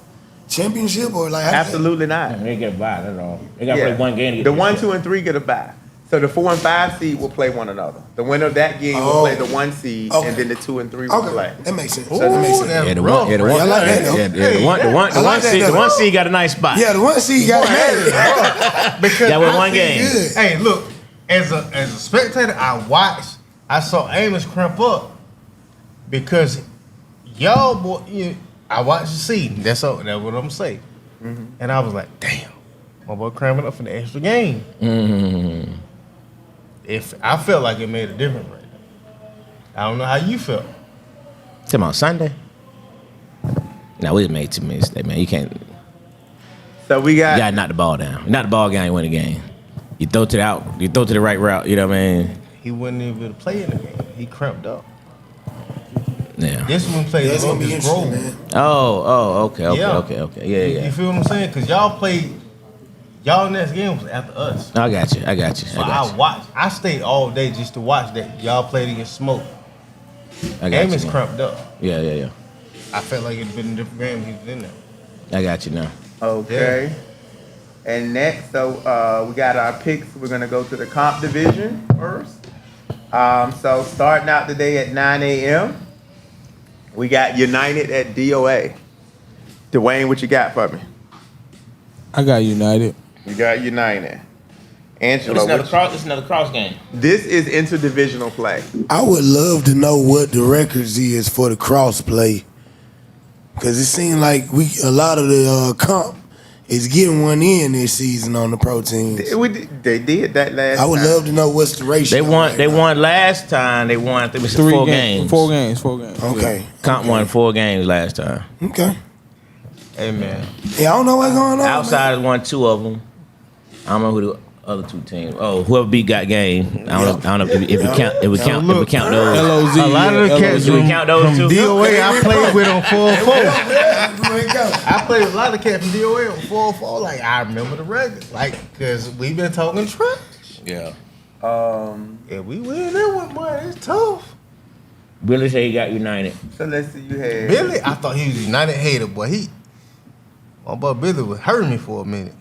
championship, or like how does that- Absolutely not. They get a bye, that's all. They got to play one game to get The 1, 2, and 3 get a bye. So the 4 and 5 seed will play one another. The winner of that game will play the 1 seed, Okay. and then the 2 and 3 will Okay, play. that makes sense. Ooh, That makes sense. that's Yeah, the rough, one, yeah, the right? one, I like that, though. yeah, the one I like that, seed, the though. 1 seed got a nice spot. Yeah, the 1 seed got mad. Because That was I one see game. good. Hey, look, as a spectator, I saw Amos cramp up because y'all boy, I watched the season. That's what I'm saying. And I was like, damn, my boy cramming up for the extra game. If I felt like it made a difference right now. I don't know how you felt. Talking about Sunday? No, we made too many mistakes, man. You can't. So we You got gotta knock the ball down. Knock the ball down, you win the game. You throw to the out. You throw to the right route. You know what I mean? He wasn't able to play in the game. He cramped up. Yeah. This one played That's the gonna be longest interesting, role. man. Okay. Yeah. Okay. Yeah. You feel what I'm saying? Because y'all played, y'all next game was after us. I got you. So I watched. I stayed all day just to watch that. Y'all played against Smoke. I got Amos you. cramped up. Yeah. I felt like it'd been a different game if he was in there. I got you now. okay. And next, so we got our picks. We're gonna go to the comp division first. So starting out today at 9 a.m. We got United at DOA. Dwayne, what you got for me? I got United. You got United. Angelo, It's another cross game. this is interdivisional play. I would love to know what the records is for the cross play, because it seemed like a lot of the comp is getting one in this season on the pro teams. They did that last I would time. love to know what's the ratio. They won last time. They won. I think it was 3 4 games. games. 4 games. Okay. Comp won 4 games last time. Okay. Hey man, Yeah, I don't know what's going on. Outsiders won 2 of them. I don't know who the other 2 teams. Oh, whoever beat got game. I don't know if we count those. LOZ. a lot of the cats Do we from, count those from two? DOA I played with on 404. There you go. I played with a lot of cats from DOA on 404. Like I remember the record. Like because we've been talking trash. Yeah. Yeah, we win that one, boy. It's tough. Billy said he got United. So let's see, you had Billy, I thought he was a United hater, boy. My boy Billy was hurting me for a minute.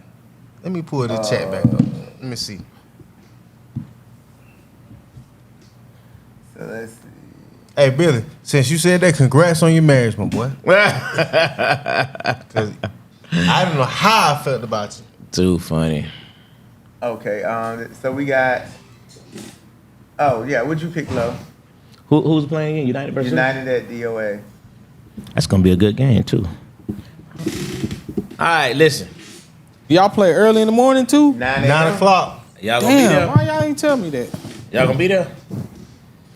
Let me pull this chat back up. Let me see. So let's see. Hey Billy, since you said that, congrats on your marriage, my boy. 'Cause I don't know how I felt about you. Too funny. Okay, so we got. Oh yeah, what'd you pick, Lo? Who's playing again? United versus United at DOA. That's gonna be a good game too. All right, listen. Y'all play early in the morning too? 9 9 o'clock. Y'all gonna be Damn, there? why y'all ain't tell me that? Y'all gonna be there?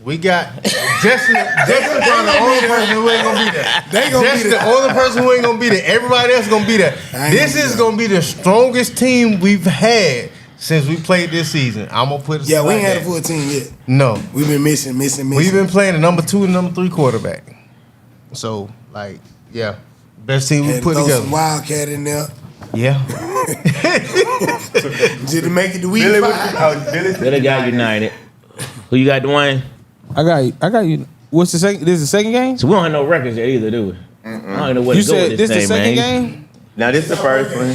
We got Justin the only person who ain't gonna be there. They gonna Justin be the there. only person who ain't gonna be there. Everybody else gonna be there. I ain't This gonna be is there. gonna be the strongest team we've had since we played this season. I'm gonna put it Yeah, we like ain't had a that. full team yet. No. We've been missing. We've been playing the number 2 and number 3 quarterback. So, like, yeah. Best team we Had to put throw together. some Wildcat in there Yeah. just to make it the week Billy, five. Billy got United. Who you got, Dwayne? I got you. What's the second? This is the second game? So we don't have no records yet either, do we? I don't know where You to go said with this this the thing, second man. game? Now this is the first one.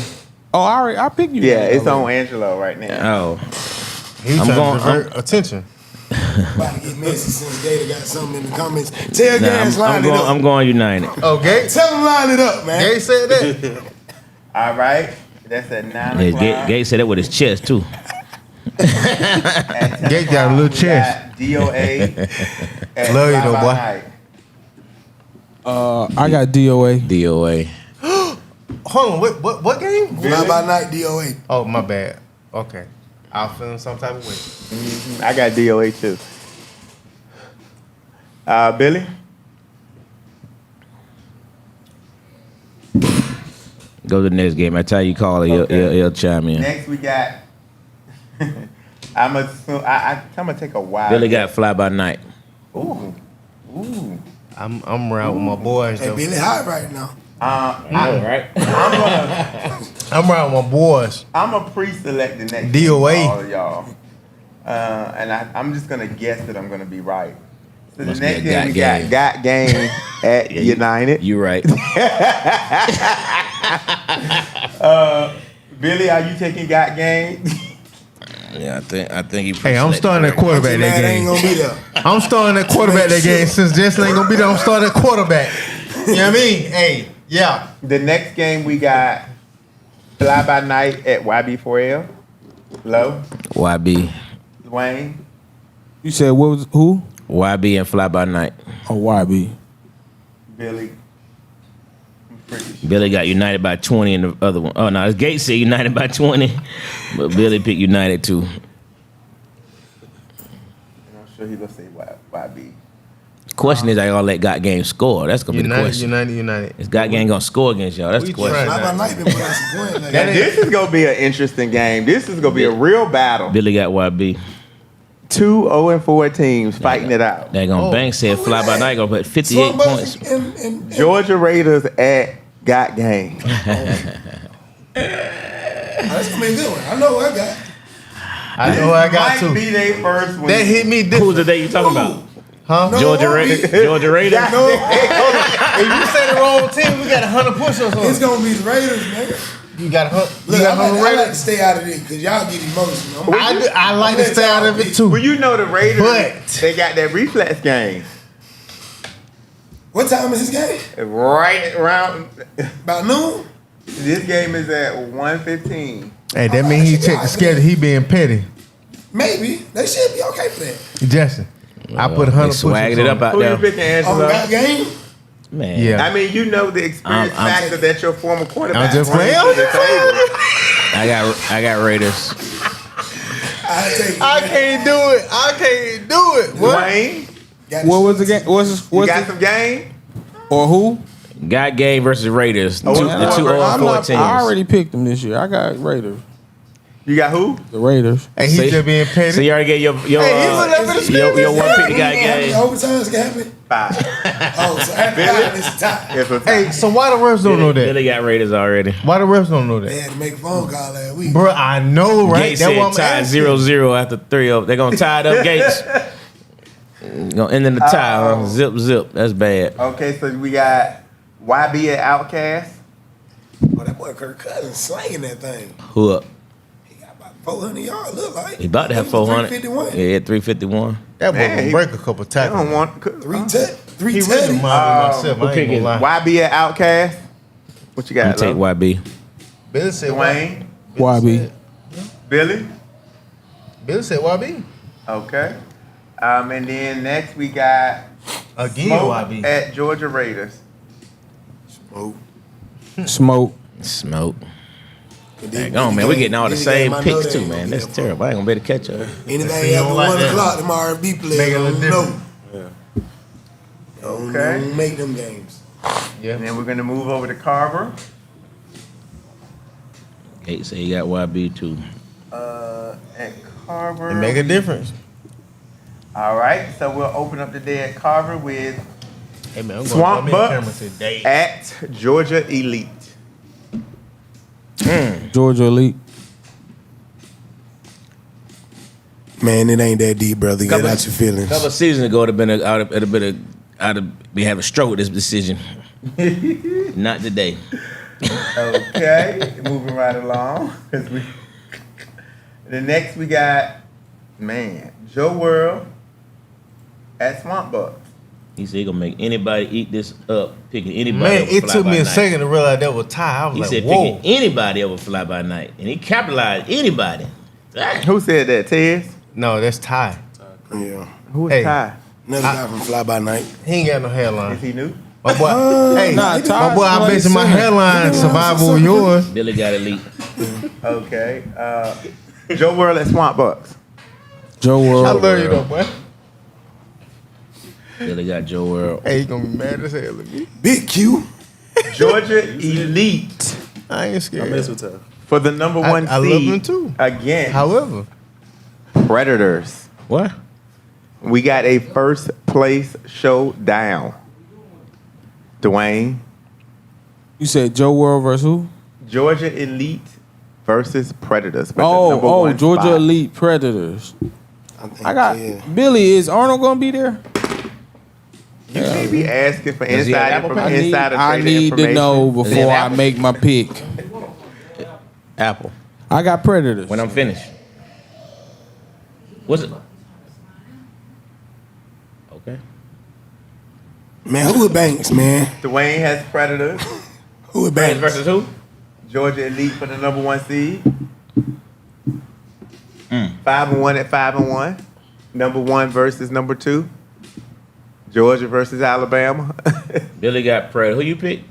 Oh, I picked you. Yeah, it's on Angelo right now. Oh, He was I'm trying going- to divert attention. About to get messy since Gator got something in the comments. Tell nah, Gas line it up. I'm going United. Oh, Gay? Tell him line it up, man. Gay said that? All right, that's at 9 Yeah, o'clock. Gates said that with his chest too. At 10 Gate got a o'clock, little we chest. got DOA. at Love you, Fly though, By boy. Night. I got DOA. DOA. Hold on, what game? Fly by night DOA. Oh, my bad. Okay. I was feeling some type of way. I got DOA too. Billy? Go to the next game. I tell you, call it. Okay. He'll chime in. Next we got. I'm gonna take a while. Billy got Fly By Night. Ooh. I'm around with my boys, Hey, though. Billy hot right now. Right? I'm around with my boys. I'm a pre-select the next DOA. game for all of y'all. And I'm just gonna guess that I'm gonna be right. So the Must be next a game we game. got game at Yeah, you- United. You right. Billy, are you taking got game? Yeah, I think he. Hey, I'm starting at quarterback that Mad ain't game. gonna be there. I'm starting at quarterback that game. Since Jess ain't gonna be there, I'm starting at quarterback. You know what I mean? Hey, yeah. The next game we got Fly By Night at YB4L. Low, YB. Dwayne, You said what was who? YB and Fly By Night. Oh, YB. Billy. Billy got United by 20 in the other one. Oh, no, it's Gates said United by 20, but Billy picked United too. And I'm sure he's gonna say YB. Question is, are y'all let God Game score? That's gonna be the question. United. Is God Game gonna score against y'all? That's the We question. trying. Fly by night been putting out some points. Like Now this is gonna be an interesting game. This is gonna be a real battle. Billy got YB. 2 0-4 teams fighting it out. They gonna Bank said Fly by Night gonna put 58 Swamp points. Bucks and Georgia Raiders at Got Game. that's gonna be a good one. I know what I got. I know I got Might to. be their first win. That hit me Who's different. the day you talking about? Huh? No, Georgia it won't Raiders. be. Georgia Raiders. No. Hey, hold on. If you say the wrong team, we got 100 push-ups on. It's gonna be the Raiders, man. You got 100. Look, You I got like 100 to Raiders. stay out of it because y'all get emotional. I like to stay out of it too. Well, you know the Raiders, But- they got that reflex game. What time is this game? Right around. About noon? This game is at 1:15. Hey, that means he checked the schedule. He being petty. Maybe. They should be okay for that. Justin, I put They 100 push-ups swagged it up out Who you there. picking, Oh, Angelo? that game? Man. Yeah. I mean, you know the experience I'm- factor that your former quarterback I'm just brings playing. to the table. I got Raiders. I take it. I can't do it. I can't do it. What? Dwayne, Got What was the game? you What's got the, some game? or who? God Game versus Raiders. Oh, The it's two one versus- 0-4 teams. I already picked them this year. I got Raiders. You got who? The Raiders. Hey, he's See? just being petty. So you already get your Hey, he went up in the your one pick got How many game. overtimes can happen? 5. Oh, so after 5, it's a tie. It's a Hey, so why the refs don't know that? Billy got Raiders already. Why the refs don't know They that? had to make a phone call last week. Bro, I know, right? Gates That's said what I'm tied asking. 0-0 after 3 of. They're gonna tie it up. Gates. Gonna end in the tie. Zip. That's bad. Okay, so we got YB at Outcast. Oh, that boy Kirk Cousins slanging that thing. Who up? He got about 400 yards, look like. He about to have 400. 351. Yeah, 351. That boy Man, gonna he- break a couple I tackles. don't want Three He really tutty. remind me of myself. I pick ain't is gonna lie. YB at Outcast. What you I'm got? gonna take Lo? YB. Billy said Dwayne, YB. Billy. Billy said YB. Okay. And then next we got Again, Smoke YB. at Georgia Raiders. Smoke. Smoke. And Dang then on, man. We getting all the any same game I know picks they too, ain't man. gonna That's get terrible. I ain't gonna be able to catch her. Anything See, you after don't like 1 that. o'clock, them R&B players Make it a don't little know. Okay. Don't make them games. Yeah. And then we're gonna move over to Carver. Gates say he got YB too. At Carver. It make a difference. All right. So we'll open up the day at Carver with Hey man, I'm Swamp go camera Bucks today. at Georgia Elite. Georgia Elite. Man, it ain't that deep, brother. Get out your feelings. A couple of seasons ago, I'd be having a stroke with this decision. Not today. Okay. Moving right along. 'Cause the next we got, man, Joe World at Swamp Bucks. He said he gonna make anybody eat this up, picking anybody. Man, over it Fly took by me a Night. second to realize that was Ty. I was He like, said whoa. picking anybody over Fly by Night, and he capitalized anybody. Dang. Who said that? Tez? No, that's Ty. Yeah. Who is Hey. Ty? Another guy from Fly By Night. He ain't got no Is hairline. he new? My boy, hey, Nah, Ty my boy, I bet you my 27. hairline survival yours. Billy got elite. Okay. Joe World at Swamp Bucks. Joe I World. love you though, boy. Billy got Joe World. Hey, you gonna be mad as hell at me. Big Q. Georgia Elite I ain't I scared. mess with Tough. for the number I- one I seed. love him too. Again, However, Predators. What? We got a first place showdown. Dwayne, You said Joe World versus who? Georgia Elite versus Predators. for the number Oh, one Georgia spot. Elite Predators. think, I got yeah. Billy. Is Arnold gonna be there? You can't be asking for Does he have inside Apple inform- Pay? insider I trading need to information. know Does he before have I Apple? make my pick. Apple. I got Predators. When I'm finished. What's it? Okay. Man, who with Banks, man? Dwayne has Predators. Who with Banks Banks? versus who? Georgia Elite for the number one seed. 5-1 at 5-1. Number one versus number two. Georgia versus Alabama. Billy got Predator. Who you pick?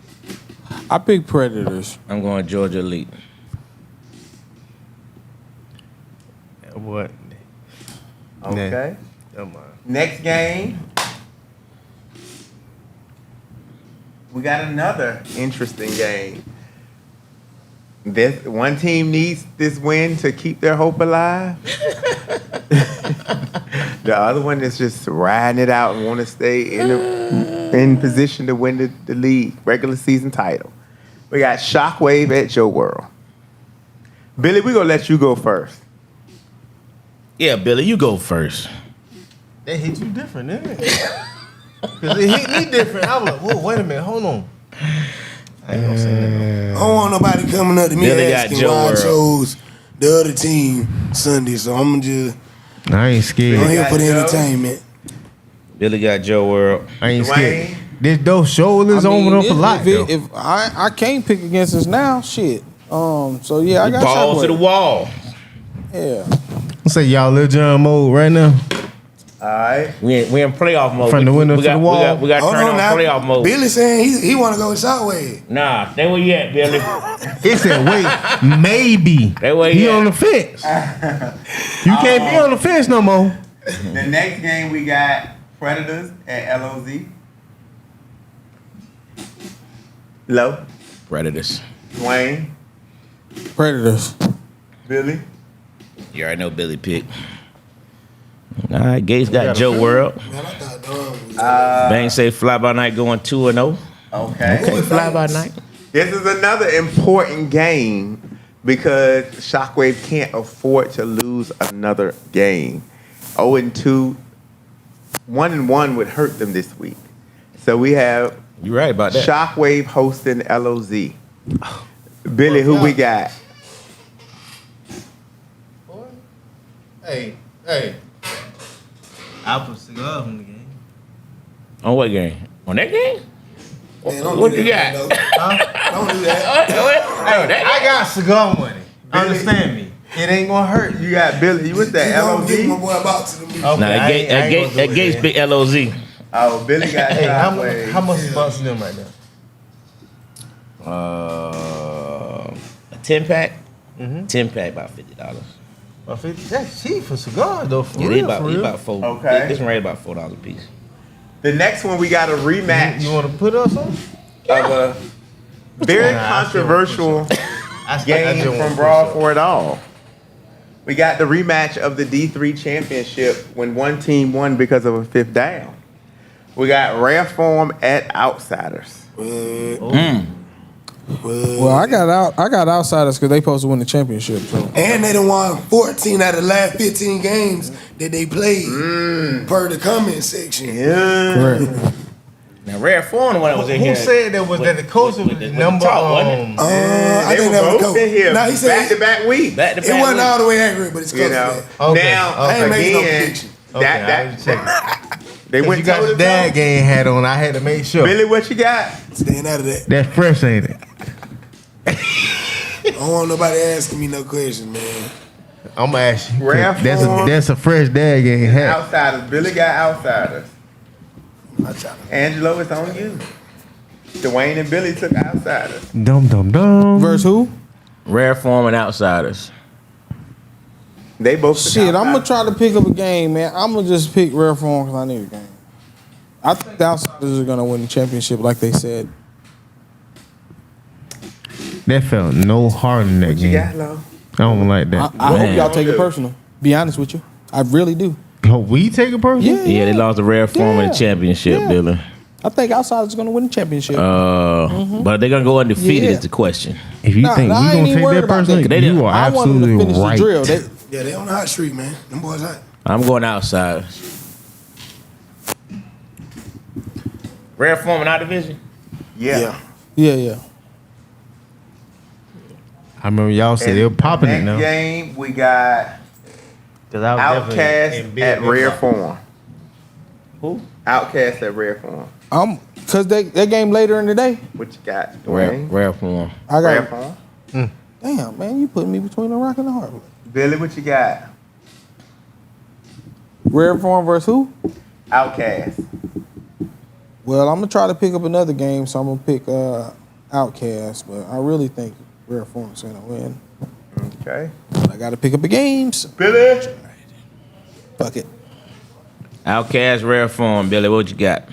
I pick Predators. I'm going Georgia Elite. What? Okay. Come on. Next game. We got another interesting game. This one team needs this win to keep their hope alive. The other one is just riding it out and want to stay in position to win the league regular season title. We got Shockwave at Joe World. Billy, we're gonna let you go first. Yeah, Billy, you go first. They hit you different, didn't it? Because it hit me different. I was like, whoa, wait a minute, hold on. I ain't gonna say that. I don't want nobody coming up to me Billy got asking Joe why I World. chose the other team Sunday. So I'm just I ain't scared. I'm here got for the Joe. entertainment. Billy got Joe World. I ain't Dwayne? scared. This those shoulders I mean, over them for lot, though. if I can't pick against us now, shit. So yeah, I got Balls to the Shockwave. wall. Yeah. Let's say y'all Lil Jon mode right now. All right. We in playoff mode. From the window to the wall. We got Hold turn on on now. playoff mode. Billy saying he want to go with Shockwave. Nah, stay where you at, Billy. He said, wait, maybe. That way He he on at. the fence. You can't be on the fence no more. The next game we got Predators at LOZ. Low. Predators. Dwayne. Predators. Billy. You already know Billy pick. All right, Gates got Joe World. Man, I thought Don was Bang say Fly By Night going 2-0. Okay. Okay, Fly By Night. This is another important game because Shockwave can't afford to lose another game. 0-2, 1-1 would hurt them this week. So we have You right about that. Shockwave hosting LOZ. Billy, who we got? Hey. I put cigars in the game. On what game? On that game? Man, don't What do you that, got? Don't do that. I got cigar money. Understand me. It ain't gonna hurt. You got Billy. You with that Don't give my LOZ? boy a box to the movie. Okay, Nah, I ain't gonna do that it Gates then. pick LOZ. Oh, Billy got Hey, Shockwave. how much bucks them right now? A 10-pack? 10-pack about $50. About 50? That's cheap for cigars though. For Yeah, real, they for real. about four. Okay. This one right about $4 a piece. The next one we got a rematch You want to put us on? of a very Nah, I still controversial I game just wanna from push Brawl up. for It All. We got the rematch of the D3 championship when one team won because of a fifth down. We got Rare Form at Outsiders. Well, I got Outsiders because they supposed to win the championship. So. And they done won 14 out of the last 15 games that they played per the comment section. Yeah. Correct. Now, Rare Form, the one that was in Who here. said that was that the coach was with the number? talk, wasn't it? I They think were that was both coach. in here Nah, he said back-to-back weeks. Back to it wasn't all the way accurate, but it's close You to know. that. Okay, Now, I ain't making no again, prediction. Okay, I was checking. they You went got toe the to dad toe. game hat on. I had to make sure. Billy, what you got? Staying out of that. That's fresh, ain't it? I don't want nobody asking me no questions, man. I'm gonna ask you. Rare form. That's a fresh dad game hat. Outsiders. Billy got Outsiders. I try to. Angelo, it's on you. Dwayne and Billy took Outsiders. Dum dum dum. Versus who? Rare Form and Outsiders. They both took Shit, I'm gonna Outsiders. try to pick up a game, man. I'm gonna just pick Rare Form because I need a game. I think the Outsiders are gonna win the championship, like they said. That felt no heart in that What you game. got, Lo? I don't like I that. hope Man. y'all take it personal. Be honest with you, I really do. Oh, we take a person? Yeah, Yeah, they lost the Rare Form in Yeah. the championship, Yeah. Billy. I think Outsiders are gonna win the championship. But they're gonna go undefeated Yeah. is the question. If you think I we ain't gonna even take worried that about person, They didn't- you are I want them to absolutely finish right. the drill. Yeah, they on the hot streak, man. Them boys hot. I'm going Outsiders. Rare Form in our division. Yeah. Yeah. I remember y'all said they were popping it Next now. game, we got Cause I Outcast at Rare Form. Who? Outcast at Rare Form. Cause that game later in the day. What you got, Rare, Dwayne? Rare Form. I Rare got. Form. Damn, man, you put me between a rock and a hard place. Billy, what you got? Rare Form versus who? Outcast. Well, I'm gonna try to pick up another game, so I'm gonna pick Outcast, but I really think Rare Form's gonna win. Okay. I gotta pick up the games. Billy. Fuck it. Outcast, Rare Form. Billy, what you got?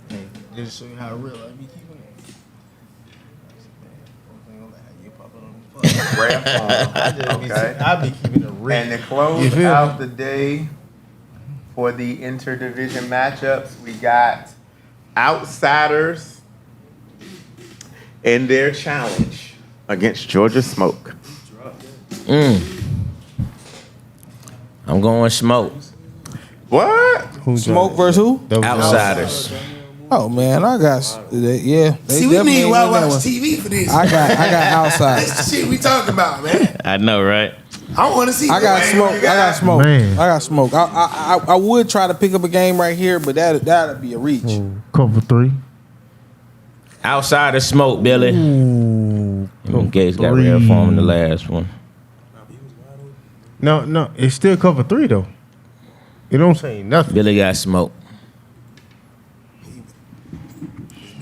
Hey, just to show you how real I be keeping it. Rare Form. Okay. I be keeping it real. And to close You feel out me? the day for the interdivision matchups, we got Outsiders in their challenge against Georgia Smoke. I'm going Smoke. What? Smoke versus who? Outsiders. Oh man, I got yeah. They See, we definitely need ain't Wild win that Watch one. TV for this. I got That's Outsiders. the shit we talking about, man. I know, right? I want to see. I got man, Smoke. what I you got Smoke. Man. I got Smoke. I would try to pick up a game right here, but that'd be a reach. Cover 3. Outsiders, Smoke, Billy. Gates got Rare Form in the last one. No, it's still cover 3 though. It don't say nothing. Billy got Smoke.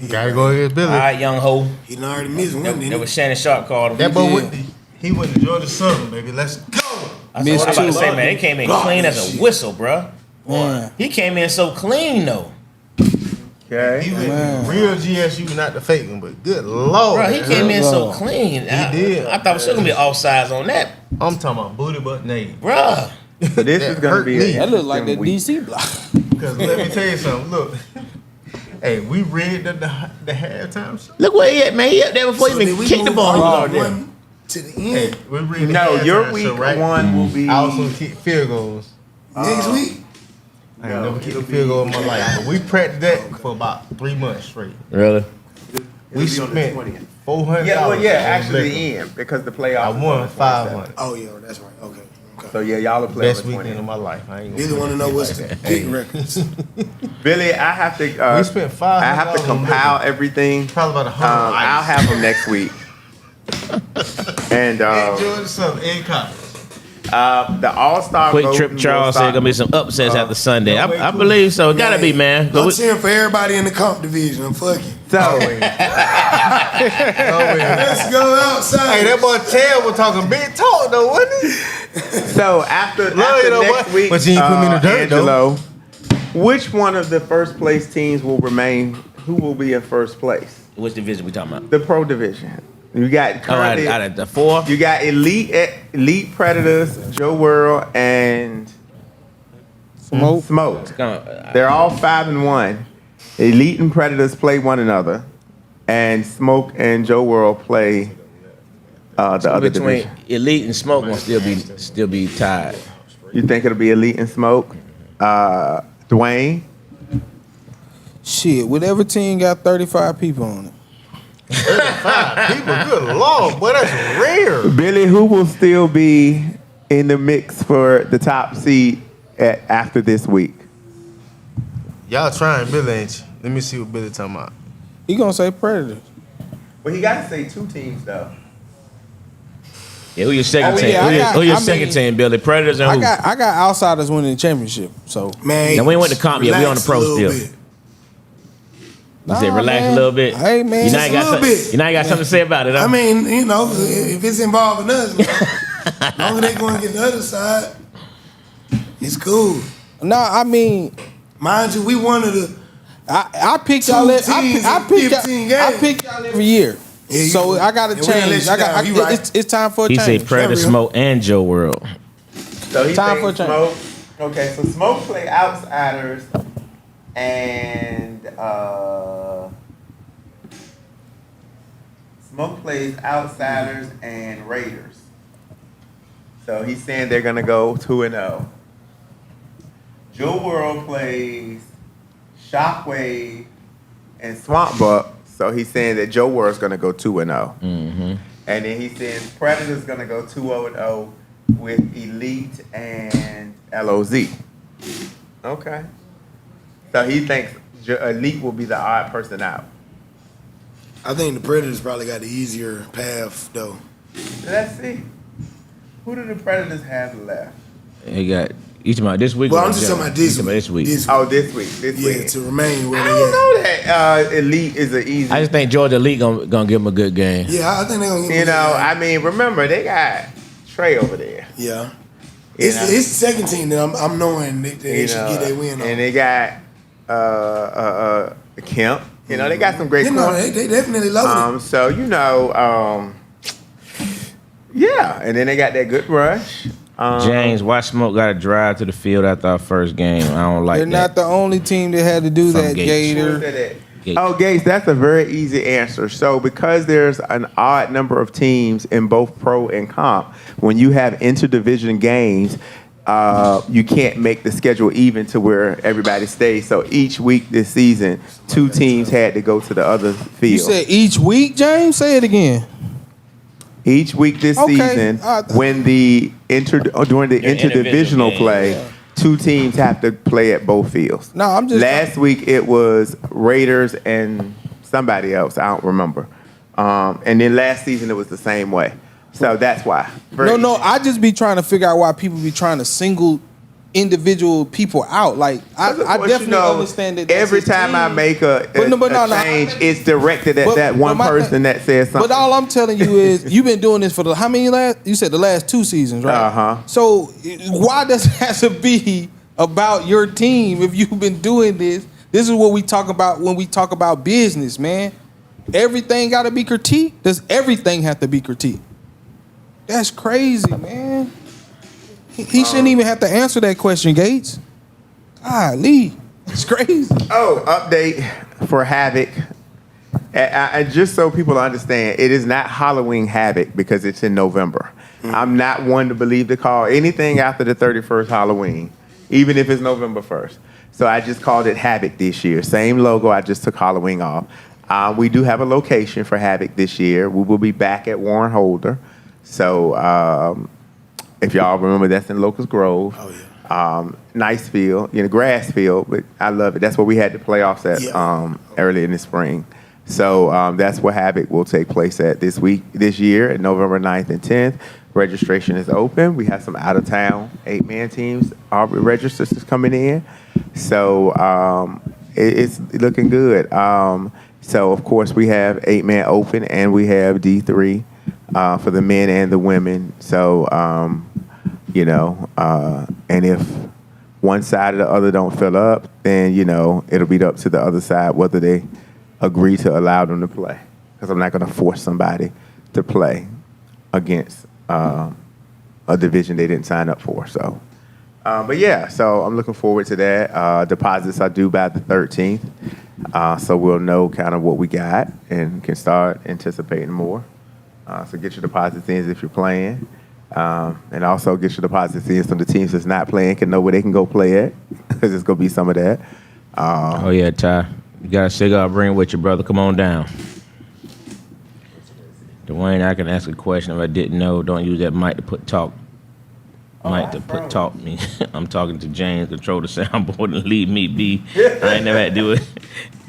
You gotta go against Billy. All right, young ho. He done already missed one, That didn't was Shannon Sharp called him. That boy did. he went to Georgia Southern, baby. Let's go. I was about to say, man, he came in God, clean as a shit. whistle, bro. Man. He came in so clean, though. Okay. He went Man. real GSU, not the fake one, but good lord. Bro, he came in so Lord. clean. He did. I thought it was still gonna be offsides on that, I'm talking about booty butt Navy. bro. So this is going to hurt be me. That look like that interesting week. DC block. Because let me tell you something. Look, hey, we read the halftime shit. Look where he at, man. He up there before So he did even we kicked the move ball. He was all out there. one to the Hey, end we read the No, halftime your shit, week right? one will be. I also kick field goals. next week? I ain't never kicked a field goal in my life. But we practiced that for about 3 months straight. Really? We It'll be on the spent 20th. $400. Yeah, well, yeah, on actually liquor. the end because the playoffs. I is on won the 500. Oh yeah, that's right. Okay. So yeah, y'all will play Best on the weekend of 20th. my life. I ain't gonna Really want to know what's like that. big records. Billy, I have to. We spent $500 I have to on compile liquor. everything. Probably about 100 I'll ice. have them next week. And In Georgia Southern, in college. the All-Star Quick voting Trip will Charles said start- gonna be some upsets after Sunday. no way, I cool. believe so. It gotta be, man. I'm cheering for everybody in the comp division. I'm fucking. So Let's go outside. Hey, that boy Ted was talking big talk though, wasn't he? So after Love you, though, next boy. week, But you ain't put me in the dirt, though. Angelo, which one of the first place teams will remain? Who will be in first place? Which division we talking about? The Pro Division. You got Oh, currently. out of the 4. You got Elite Predators, Joe World, and Smoke. Smoke. They're all 5-1. Elite and Predators play one another, and Smoke and Joe World play the other Between division. Elite and Smoke gonna still be tied. You think it'll be Elite and Smoke? Dwayne? Shit, whatever team got 35 people on it. 35 people, good lord, boy, that's rare. Billy, who will still be in the mix for the top seed after this week? Y'all trying Billy, ain't you? Let me see what Billy talking about. He gonna say Predators. Well, he got to say 2 teams, though. Yeah, who your second Oh, team? yeah, Who your I second mean, team, Billy? Predators and I who? got Outsiders winning the championship. So Man, Now, we ain't went to comp yet. We on the relax pro a little still. bit. You said Nah, relax man. a little bit. Hey, man, you know just I a got little something. bit. You know I got something to say about it. Huh? I mean, you know, if it's involving us, as long as they going to get the other side, it's cool. no, I mean, Mind you, we one of the. I pick Two y'all. teams I in pick 15 y'all. I games. pick y'all every year. Yeah, you So right. I got to And we done let change. you I got. down. You right. It's time for a He change. said Predator, real. Smoke, and Joe World. So he Time for a thinks change. Smoke. Okay, so Smoke play Outsiders and Smoke plays Outsiders and Raiders. So he's saying they're gonna go 2-0. Joe World plays Shockwave and Swamp Buck. So he's saying that Joe World's gonna go 2-0. Mm-hmm. And then he says Predator's gonna go 2-0 with Elite and LOZ. Okay. So he thinks Elite will be the odd person out. I think the Predators probably got the easier path, though. Let's see. Who do the Predators have left? He got You talking about this week? Well, or I'm just talking about this week. this week. Oh, this week. Yeah, to remain where I they don't at. know that Elite is an easy. I just think Georgia Elite gonna give them a good game. Yeah, I think they're gonna get You know, I mean, remember they got Trey over there. yeah. You It's know? the second team that I'm knowing they You should know, get their win on. and they got Kemp. You know, they got some great. You know, they definitely loaded. So you know, yeah, and then they got that good rush. James, why Smoke got to drive to the field after our first game? I don't like They're that. not the only team that had to do From that, Gates. Who Gator. said that? Gates. Oh, Gates, that's a very easy answer. So because there's an odd number of teams in both pro and comp, when you have interdivision games, you can't make the schedule even to where everybody stays. So each week this season, 2 teams had to go to the other field. You said each week, James? Say it again. Each week this Okay. season, when during the interdivisional game, play, 2 teams have to play at both fields. No, I'm just Last week it was Raiders and somebody else. I don't remember. And then last season it was the same way. So that's why. No, I just be trying to figure out why people be trying to single individual people out. Like I definitely understand that. Every time I make a change, it's directed at that one person that says something. But all I'm telling you is, you've been doing this for how many you said the last 2 seasons, right? Uh-huh. So why does it have to be about your team if you've been doing this? This is what we talk about when we talk about business, man. Everything got to be critiqued. Does everything have to be critiqued? That's crazy, man. He shouldn't even have to answer that question, Gates. Golly, it's crazy. Oh, update for Havoc. And just so people understand, it is not Halloween Havoc because it's in November. I'm not one to believe the call anything after the 31st Halloween, even if it's November 1st. So I just called it Havoc this year. Same logo, I just took Halloween off. We do have a location for Havoc this year. We will be back at Warren Holder. So if y'all remember, that's in Locust Grove. Oh, yeah. Nice field, grass field, but I love it. That's where we had the playoffs at early in the spring. So that's where Havoc will take place at this year, at November 9th and 10th. Registration is open. We have some out-of-town 8-man teams registered coming in. So it's looking good. So, of course, we have 8-man open, and we have D3 for the men and the women. So, and if one side or the other don't fill up, then, it'll be up to the other side whether they agree to allow them to play. Because I'm not going to force somebody to play against a division they didn't sign up for. So, so I'm looking forward to that. Deposits are due by the 13th. So we'll know kind of what we got and can start anticipating more. So get your deposits in if you're playing. And also get your deposits in so the teams that's not playing can know where they can go play at, because there's going to be some of that. Oh, yeah, Ty. You got a cigar, bring with you, brother. Come on down. Dwayne, I can ask a question if I didn't know. Don't use that mic to talk me. I'm talking to James, control the soundboard and leave me be. I ain't never had to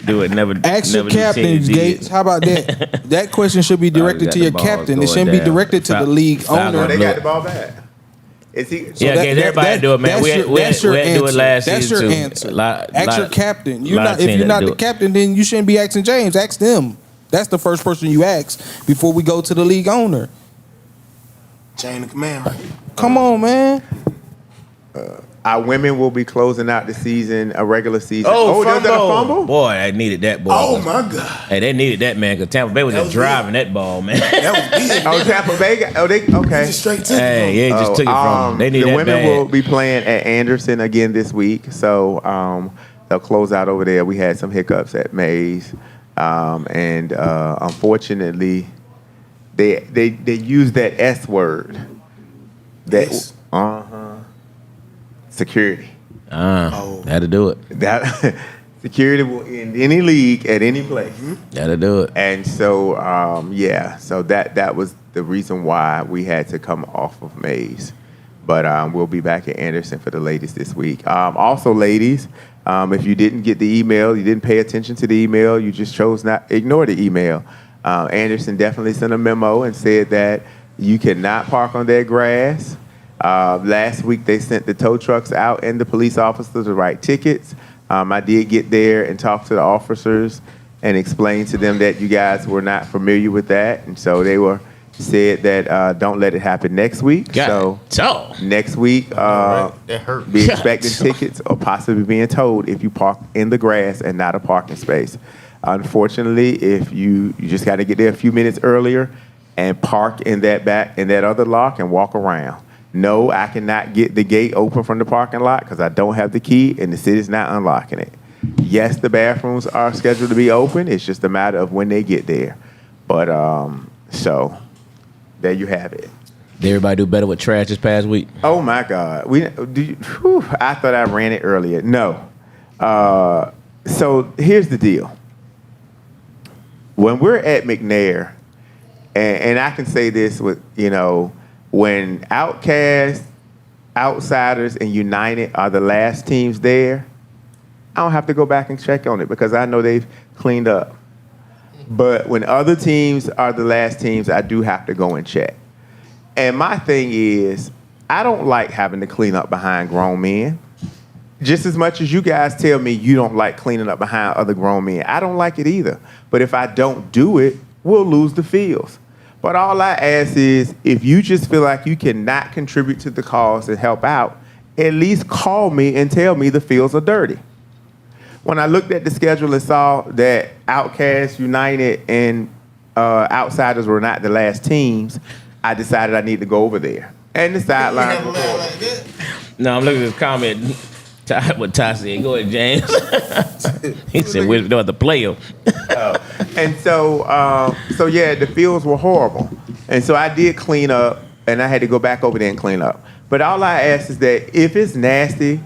do it. Never. Ask your never do captains, teams Gates. How about that? That question should be directed to your captain. It shouldn't be directed to the league owner. They got the ball back. Is he? So everybody do it, man. We had to do it last that's season your too. answer. Ask your captain. If If you're not the captain, then you shouldn't be asking James. Ask them. That's the first person you ask before we go to the league owner. Chain of command, right? Come on, man. Our women will be closing out the season, a regular season. Oh, there was a fumble? Boy, I needed that boy. Oh my God! Hey, they needed that, man, because Tampa Bay was just driving that ball, man. That was big. Oh, Tampa Bay. Okay. Just straight to Hey, yeah, just took it from them. They need the that women bad. will be playing at Anderson again this week, so they'll close out over there. We had some hiccups at Mays, and unfortunately, they used that S word. That Yes. Security. That'll do it. That security will end any league at any place. That'll do it. And so, so that was the reason why we had to come off of Mays. But we'll be back at Anderson for the ladies this week. Also, ladies, if you didn't get the email, you didn't pay attention to the email, you just chose not ignore the email. Anderson definitely sent a memo and said that you cannot park on their grass. Last week they sent the tow trucks out and the police officers to write tickets. I did get there and talk to the officers and explain to them that you guys were not familiar with that, and so they said that don't let it happen next week. So next week, that hurt. be expecting tickets or possibly being towed if you park in the grass and not a parking space. Unfortunately, if you just got to get there a few minutes earlier and park in that other lock and walk around. No, I cannot get the gate open from the parking lot because I don't have the key and the city's not unlocking it. Yes, the bathrooms are scheduled to be open. It's just a matter of when they get there. But so there you have it. Did everybody do better with trash this past week? Oh my God! I thought I ran it earlier. No. So here's the deal. When we're at McNair, and I can say this with when Outcast, Outsiders, and United are the last teams there, I don't have to go back and check on it because I know they've cleaned up. But when other teams are the last teams, I do have to go and check. And my thing is, I don't like having to clean up behind grown men. Just as much as you guys tell me you don't like cleaning up behind other grown men, I don't like it either. But if I don't do it, we'll lose the fields. But all I ask is, if you just feel like you cannot contribute to the cause and help out, at least call me and tell me the fields are dirty. When I looked at the schedule and saw that Outcast, United, and Outsiders were not the last teams, I decided I need to go over there. And the sideline. No, I'm looking at this comment. What Ty said. Go ahead, James. He said, "We're the player." And so yeah, the fields were horrible. And so I did clean up, and I had to go back over there and clean up. But all I ask is that if it's nasty,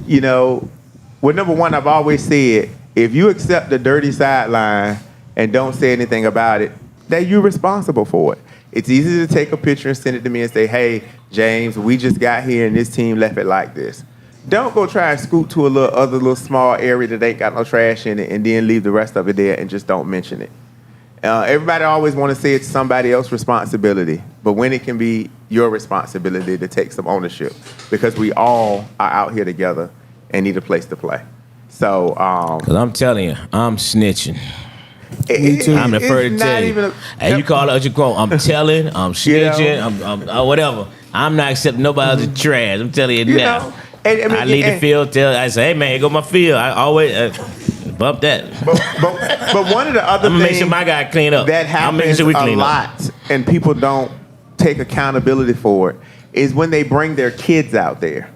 well, number one, I've always said, if you accept the dirty sideline and don't say anything about it, that you're responsible for it. It's easy to take a picture and send it to me and say, "Hey, James, we just got here and this team left it like this." Don't go try and scoot to a other little small area that ain't got no trash in it and then leave the rest of it there and just don't mention it. Everybody always want to say it's somebody else's responsibility, but when it can be your responsibility to take some ownership, because we all are out here together and need a place to play. So, because I'm telling you, I'm snitching. Me too. I'm the first to tell you. And you call it what you call. I'm telling, I'm snitching, I'm whatever. I'm not accepting nobody else's trash. I'm telling you now. I leave the field. I say, "Hey man, here go my field." I always bump that. But one of the other I'm things make sure my guy clean up. that happens sure we a clean lot, up. and people don't take accountability for it, is when they bring their kids out there.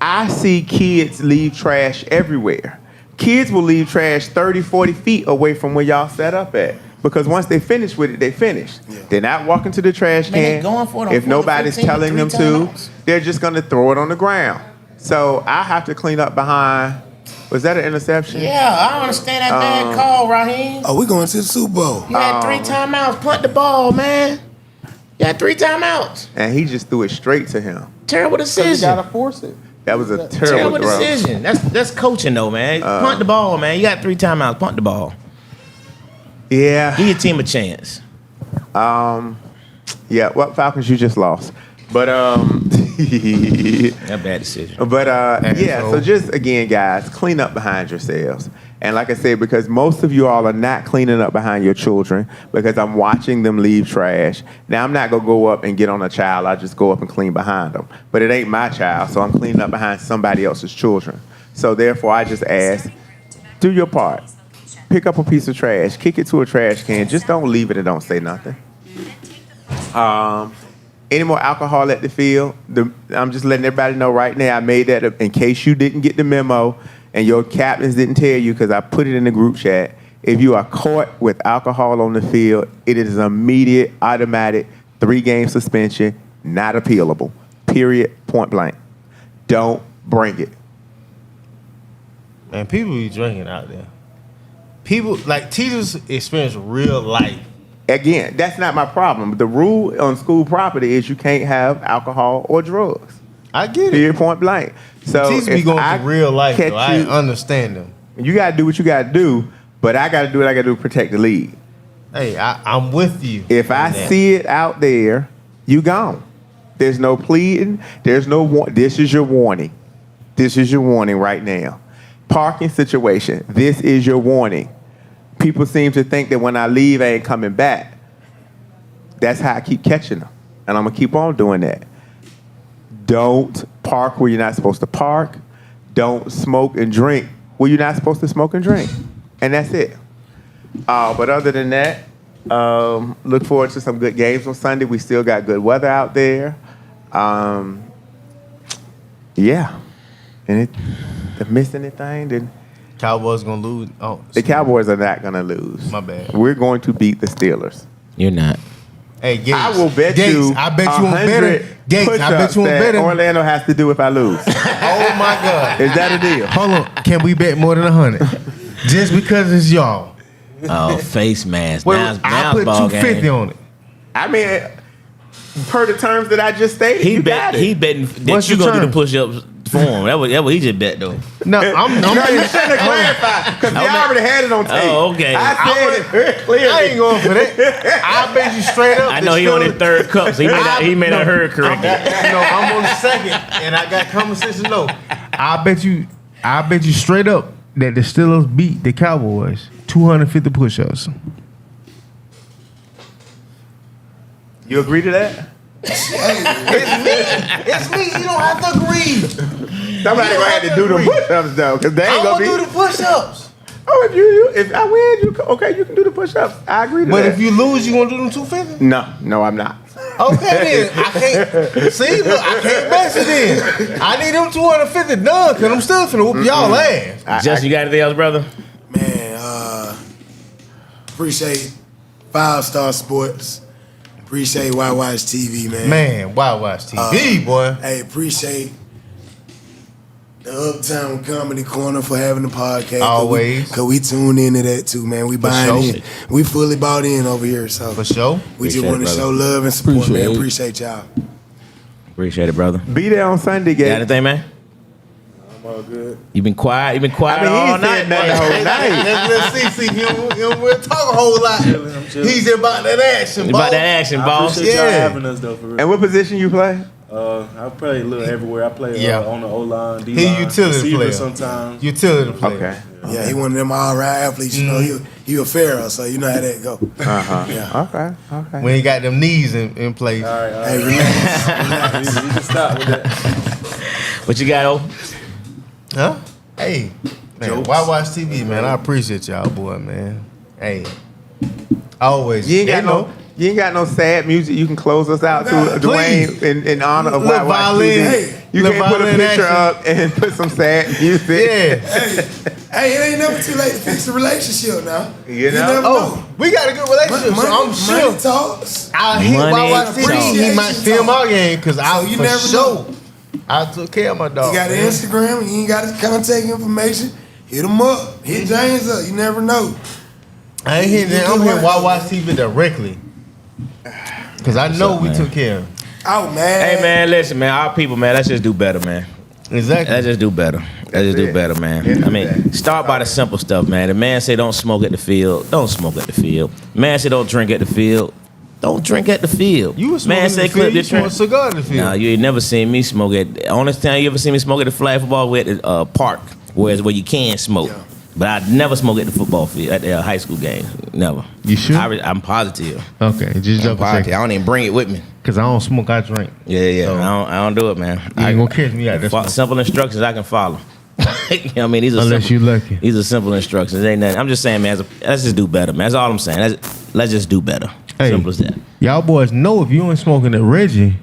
I see kids leave trash everywhere. Kids will leave trash 30, 40 feet away from where y'all set up at. Because once they finish with it, they finish. Yeah. They're not walking to the trash can. Going for it if nobody's telling them to, they're just going to throw it on the ground. So I have to clean up behind. Was that an interception? Yeah, I don't understand that bad call, Raheem. Oh, we going to the Super Bowl. You had 3 timeouts. Punt the ball, man. You had 3 timeouts. And he just threw it straight to him. Terrible decision. You gotta force it. That was a terrible throw. Decision. That's coaching though, man. Punt the ball, man. You got 3 timeouts. Punt the ball. Yeah. Give your team a chance. Yeah. Well, Falcons, you just lost. But That bad decision. But yeah. So just again, guys, clean up behind yourselves. And like I said, because most of you all are not cleaning up behind your children, because I'm watching them leave trash. Now, I'm not going to go up and get on a child. I just go up and clean behind them. But it ain't my child, so I'm cleaning up behind somebody else's children. So therefore, I just ask, do your part. Pick up a piece of trash. Kick it to a trash can. Just don't leave it and don't say nothing. Any more alcohol at the field? I'm just letting everybody know right now. I made that up in case you didn't get the memo and your captains didn't tell you, because I put it in the group chat. If you are caught with alcohol on the field, it is an immediate, automatic 3-game suspension, not appealable. Period. Point blank. Don't bring it. Man, people be drinking out there. People, like, teachers experience real life. Again, that's not my problem. The rule on school property is you can't have alcohol or drugs. I get it. Period. Point blank. So teachers be going through real life, though. I understand them. You got to do what you got to do, but I got to do what I got to do to protect the league. Hey, I'm with you. If I see it out there, you gone. There's no pleading. There's no this is your warning. This is your warning right now. Parking situation. This is your warning. People seem to think that when I leave, I ain't coming back. That's how I keep catching them. And I'm going to keep on doing that. Don't park where you're not supposed to park. Don't smoke and drink where you're not supposed to smoke and drink. And that's it. But other than that, look forward to some good games on Sunday. We still got good weather out there. Yeah. And if miss anything, then Cowboys gonna lose. Oh, the Cowboys are not gonna lose. My bad. We're going to beat the Steelers. You're not. Hey, Gates. I will bet Gates, you. I bet you on 100 better. Gates, I bet you on that better. Orlando has to do if I lose. Oh my God. Is that a deal? Hold on. Can we bet more than 100? Just because it's y'all. Oh, face mask. Well, Now I it's put ball 250 game. on it. I mean, per the terms that I just stated, He you bet. got it. He betting that What's you the gonna do term? the push-ups for him. That what he just bet though. No, I'm No, you betting- shouldn't have clarified because they already had it on tape. Oh, okay. I said it very clearly. I ain't going for that. I bet you straight up. I know he on his third cup, so he may not heard correctly. I'm on the second, and I got common sense to know. I bet you straight up that the Steelers beat the Cowboys 250 push-ups. You agree to that? It's me. You don't have to agree. Somebody gonna have to do the push-ups though, because they ain't I'm gonna gonna be. do the push-ups. Oh, if I win, you can do the push-ups. I agree to But that. if you lose, you gonna do them 250? No, I'm not. Okay, then I can't. See, look, I can't mess it in. I need them 250 done, cause I'm still finna whoop y'all ass. Justin, you got anything else, brother? Man, appreciate 5 Star Sports. Appreciate Why Watch TV, man. Man, why watch TV, boy? Hey, appreciate the Uptown Comedy Corner for having the podcast. Always. Cause we tune into that too, man. We buying sure. in. We fully bought in over here, so For sure. we just Appreciate want it, to brother. show love and support, Appreciate man. it. Appreciate y'all. Appreciate it, brother. Be there on Sunday, You got guys. anything, man? I'm all good. You been quiet. You been quiet I mean, he all ain't said night. nothing the whole night. Let's see. He don't really talk a whole lot. I'm chilling. He's about that action, You boss. about that action, I boss. appreciate y'all Yeah. having us though for real. And what position you play? I play a little everywhere. I play Yeah. on the O-line, D-line, He utility receiver player. sometimes. Utility player. Okay. Yeah, he one of them all right athletes. You know, he a pharaoh, so you know how that go. Okay. When he got them knees in place. All right. Hey, relax. You can stop with that. What you got, oh? Huh? Hey, man, Jokes. why watch TV, man? I appreciate y'all, boy, man. Hey, always. You ain't got no sad music. You can close us out to Please. Dwayne in honor of Little Why Watch violin. TV. Hey, You little can't put a violin picture action. up and put some sad music. Yeah. Hey, it ain't never too late to fix the relationship now. You know? never Oh, we got a good relationship, so I'm sure. Money talks. I hit Money why watch TV. He talk. might film our game because I you for never sure. know. I took care of my dog. You got man. Instagram, you ain't got his contact information. Hit him up. Hit James up. You never know. I ain't hitting that. I'm hitting why watch TV directly because I know we man? took care of him. Oh, man. Hey, man, listen, man. Our people, man. Let's just do better, man. Exactly. Let's just do better. Let's just do better, man. I mean, start by the simple stuff, man. The man say don't smoke at the field. Don't smoke at the field. Man say don't drink at the field. Don't drink at the field. You was man smoking say in the field. clip You this smoke a drink. cigar in the field. Nah, you ain't never seen me smoke at. The only time you ever seen me smoke at the flag football, we at the park, where you can smoke. Yeah. But I never smoke at the football field, at the high school game. Never. You sure? I'm positive. Okay, just I'm double positive. check. I don't even bring it with me. Because I don't smoke, I drink. Yeah. So- I don't do it, man. You ain't gonna catch me out there. Simple instructions I can follow. You know what I mean? These are Unless simple, you lucky. These are simple instructions. Ain't nothing. I'm just saying, man. Let's just do better, man. That's all I'm saying. Let's just do better. Hey. Simple as that. Y'all boys know if you ain't smoking at Reggie,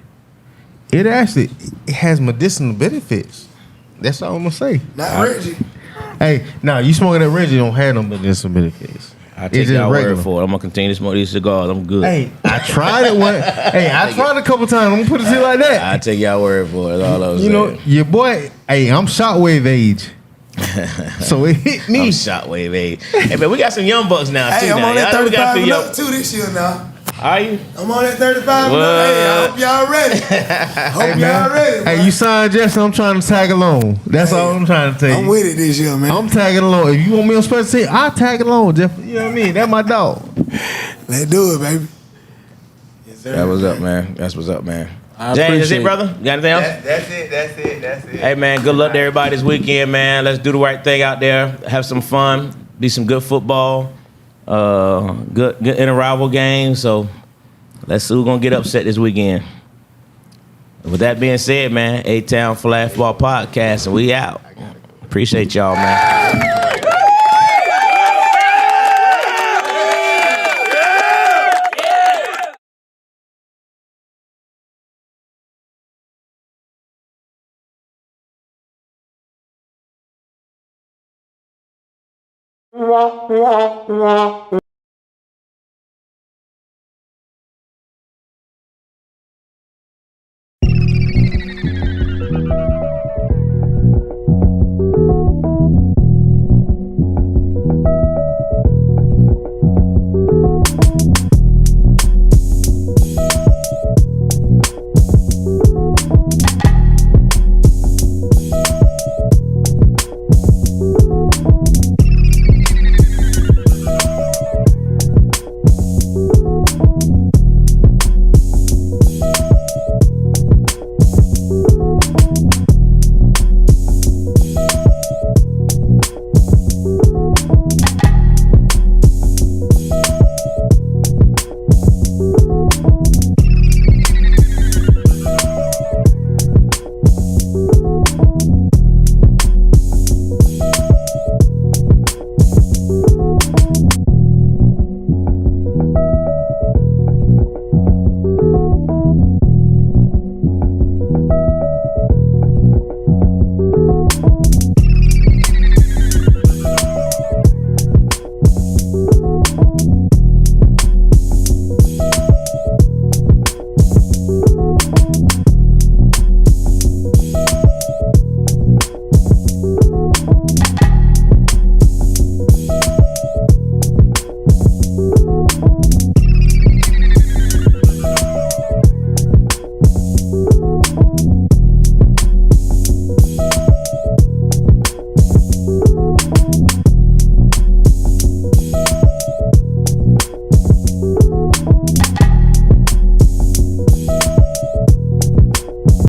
it has medicinal benefits. That's all I'm gonna say. Not Reggie. Hey, now you smoking at Reggie don't have no medicinal benefits. I It's take just y'all regular. word for it. I'm gonna continue to smoke these cigars. I'm good. Hey, I tried it one. Hey, I tried a couple times. I'm gonna put it to you like that. I take y'all word for it. That's all I was You know, saying. your boy. Hey, I'm shockwave age, so it hit me. I'm shockwave age. Hey, man, we got some young bucks now Hey, too. I'm now. on that Y'all know we got 35 a and few up young. too this year now. Are you? I'm on that 35 and up. Hey, I hope y'all ready. Hope y'all ready. Hey, man. you signed Justin. I'm trying to tag along. That's all I'm trying to tell you. I'm with it this year, man. I'm tagging along. If you want me on special team, I'll tag along, Jeff. You know what I mean? That's my dog. Let's do it, baby. Yes, sir. That was up, man. That's what's up, man. I James, that's appreciate it, brother. You got anything else? That's it. Hey man, good luck to everybody this weekend, man. Let's do the right thing out there. Have some fun. Be some good football. Good inter-rival games. So let's see who's gonna get upset this weekend. With that being said, man, A-Town Flag Football Podcast, and we out. Appreciate y'all, man.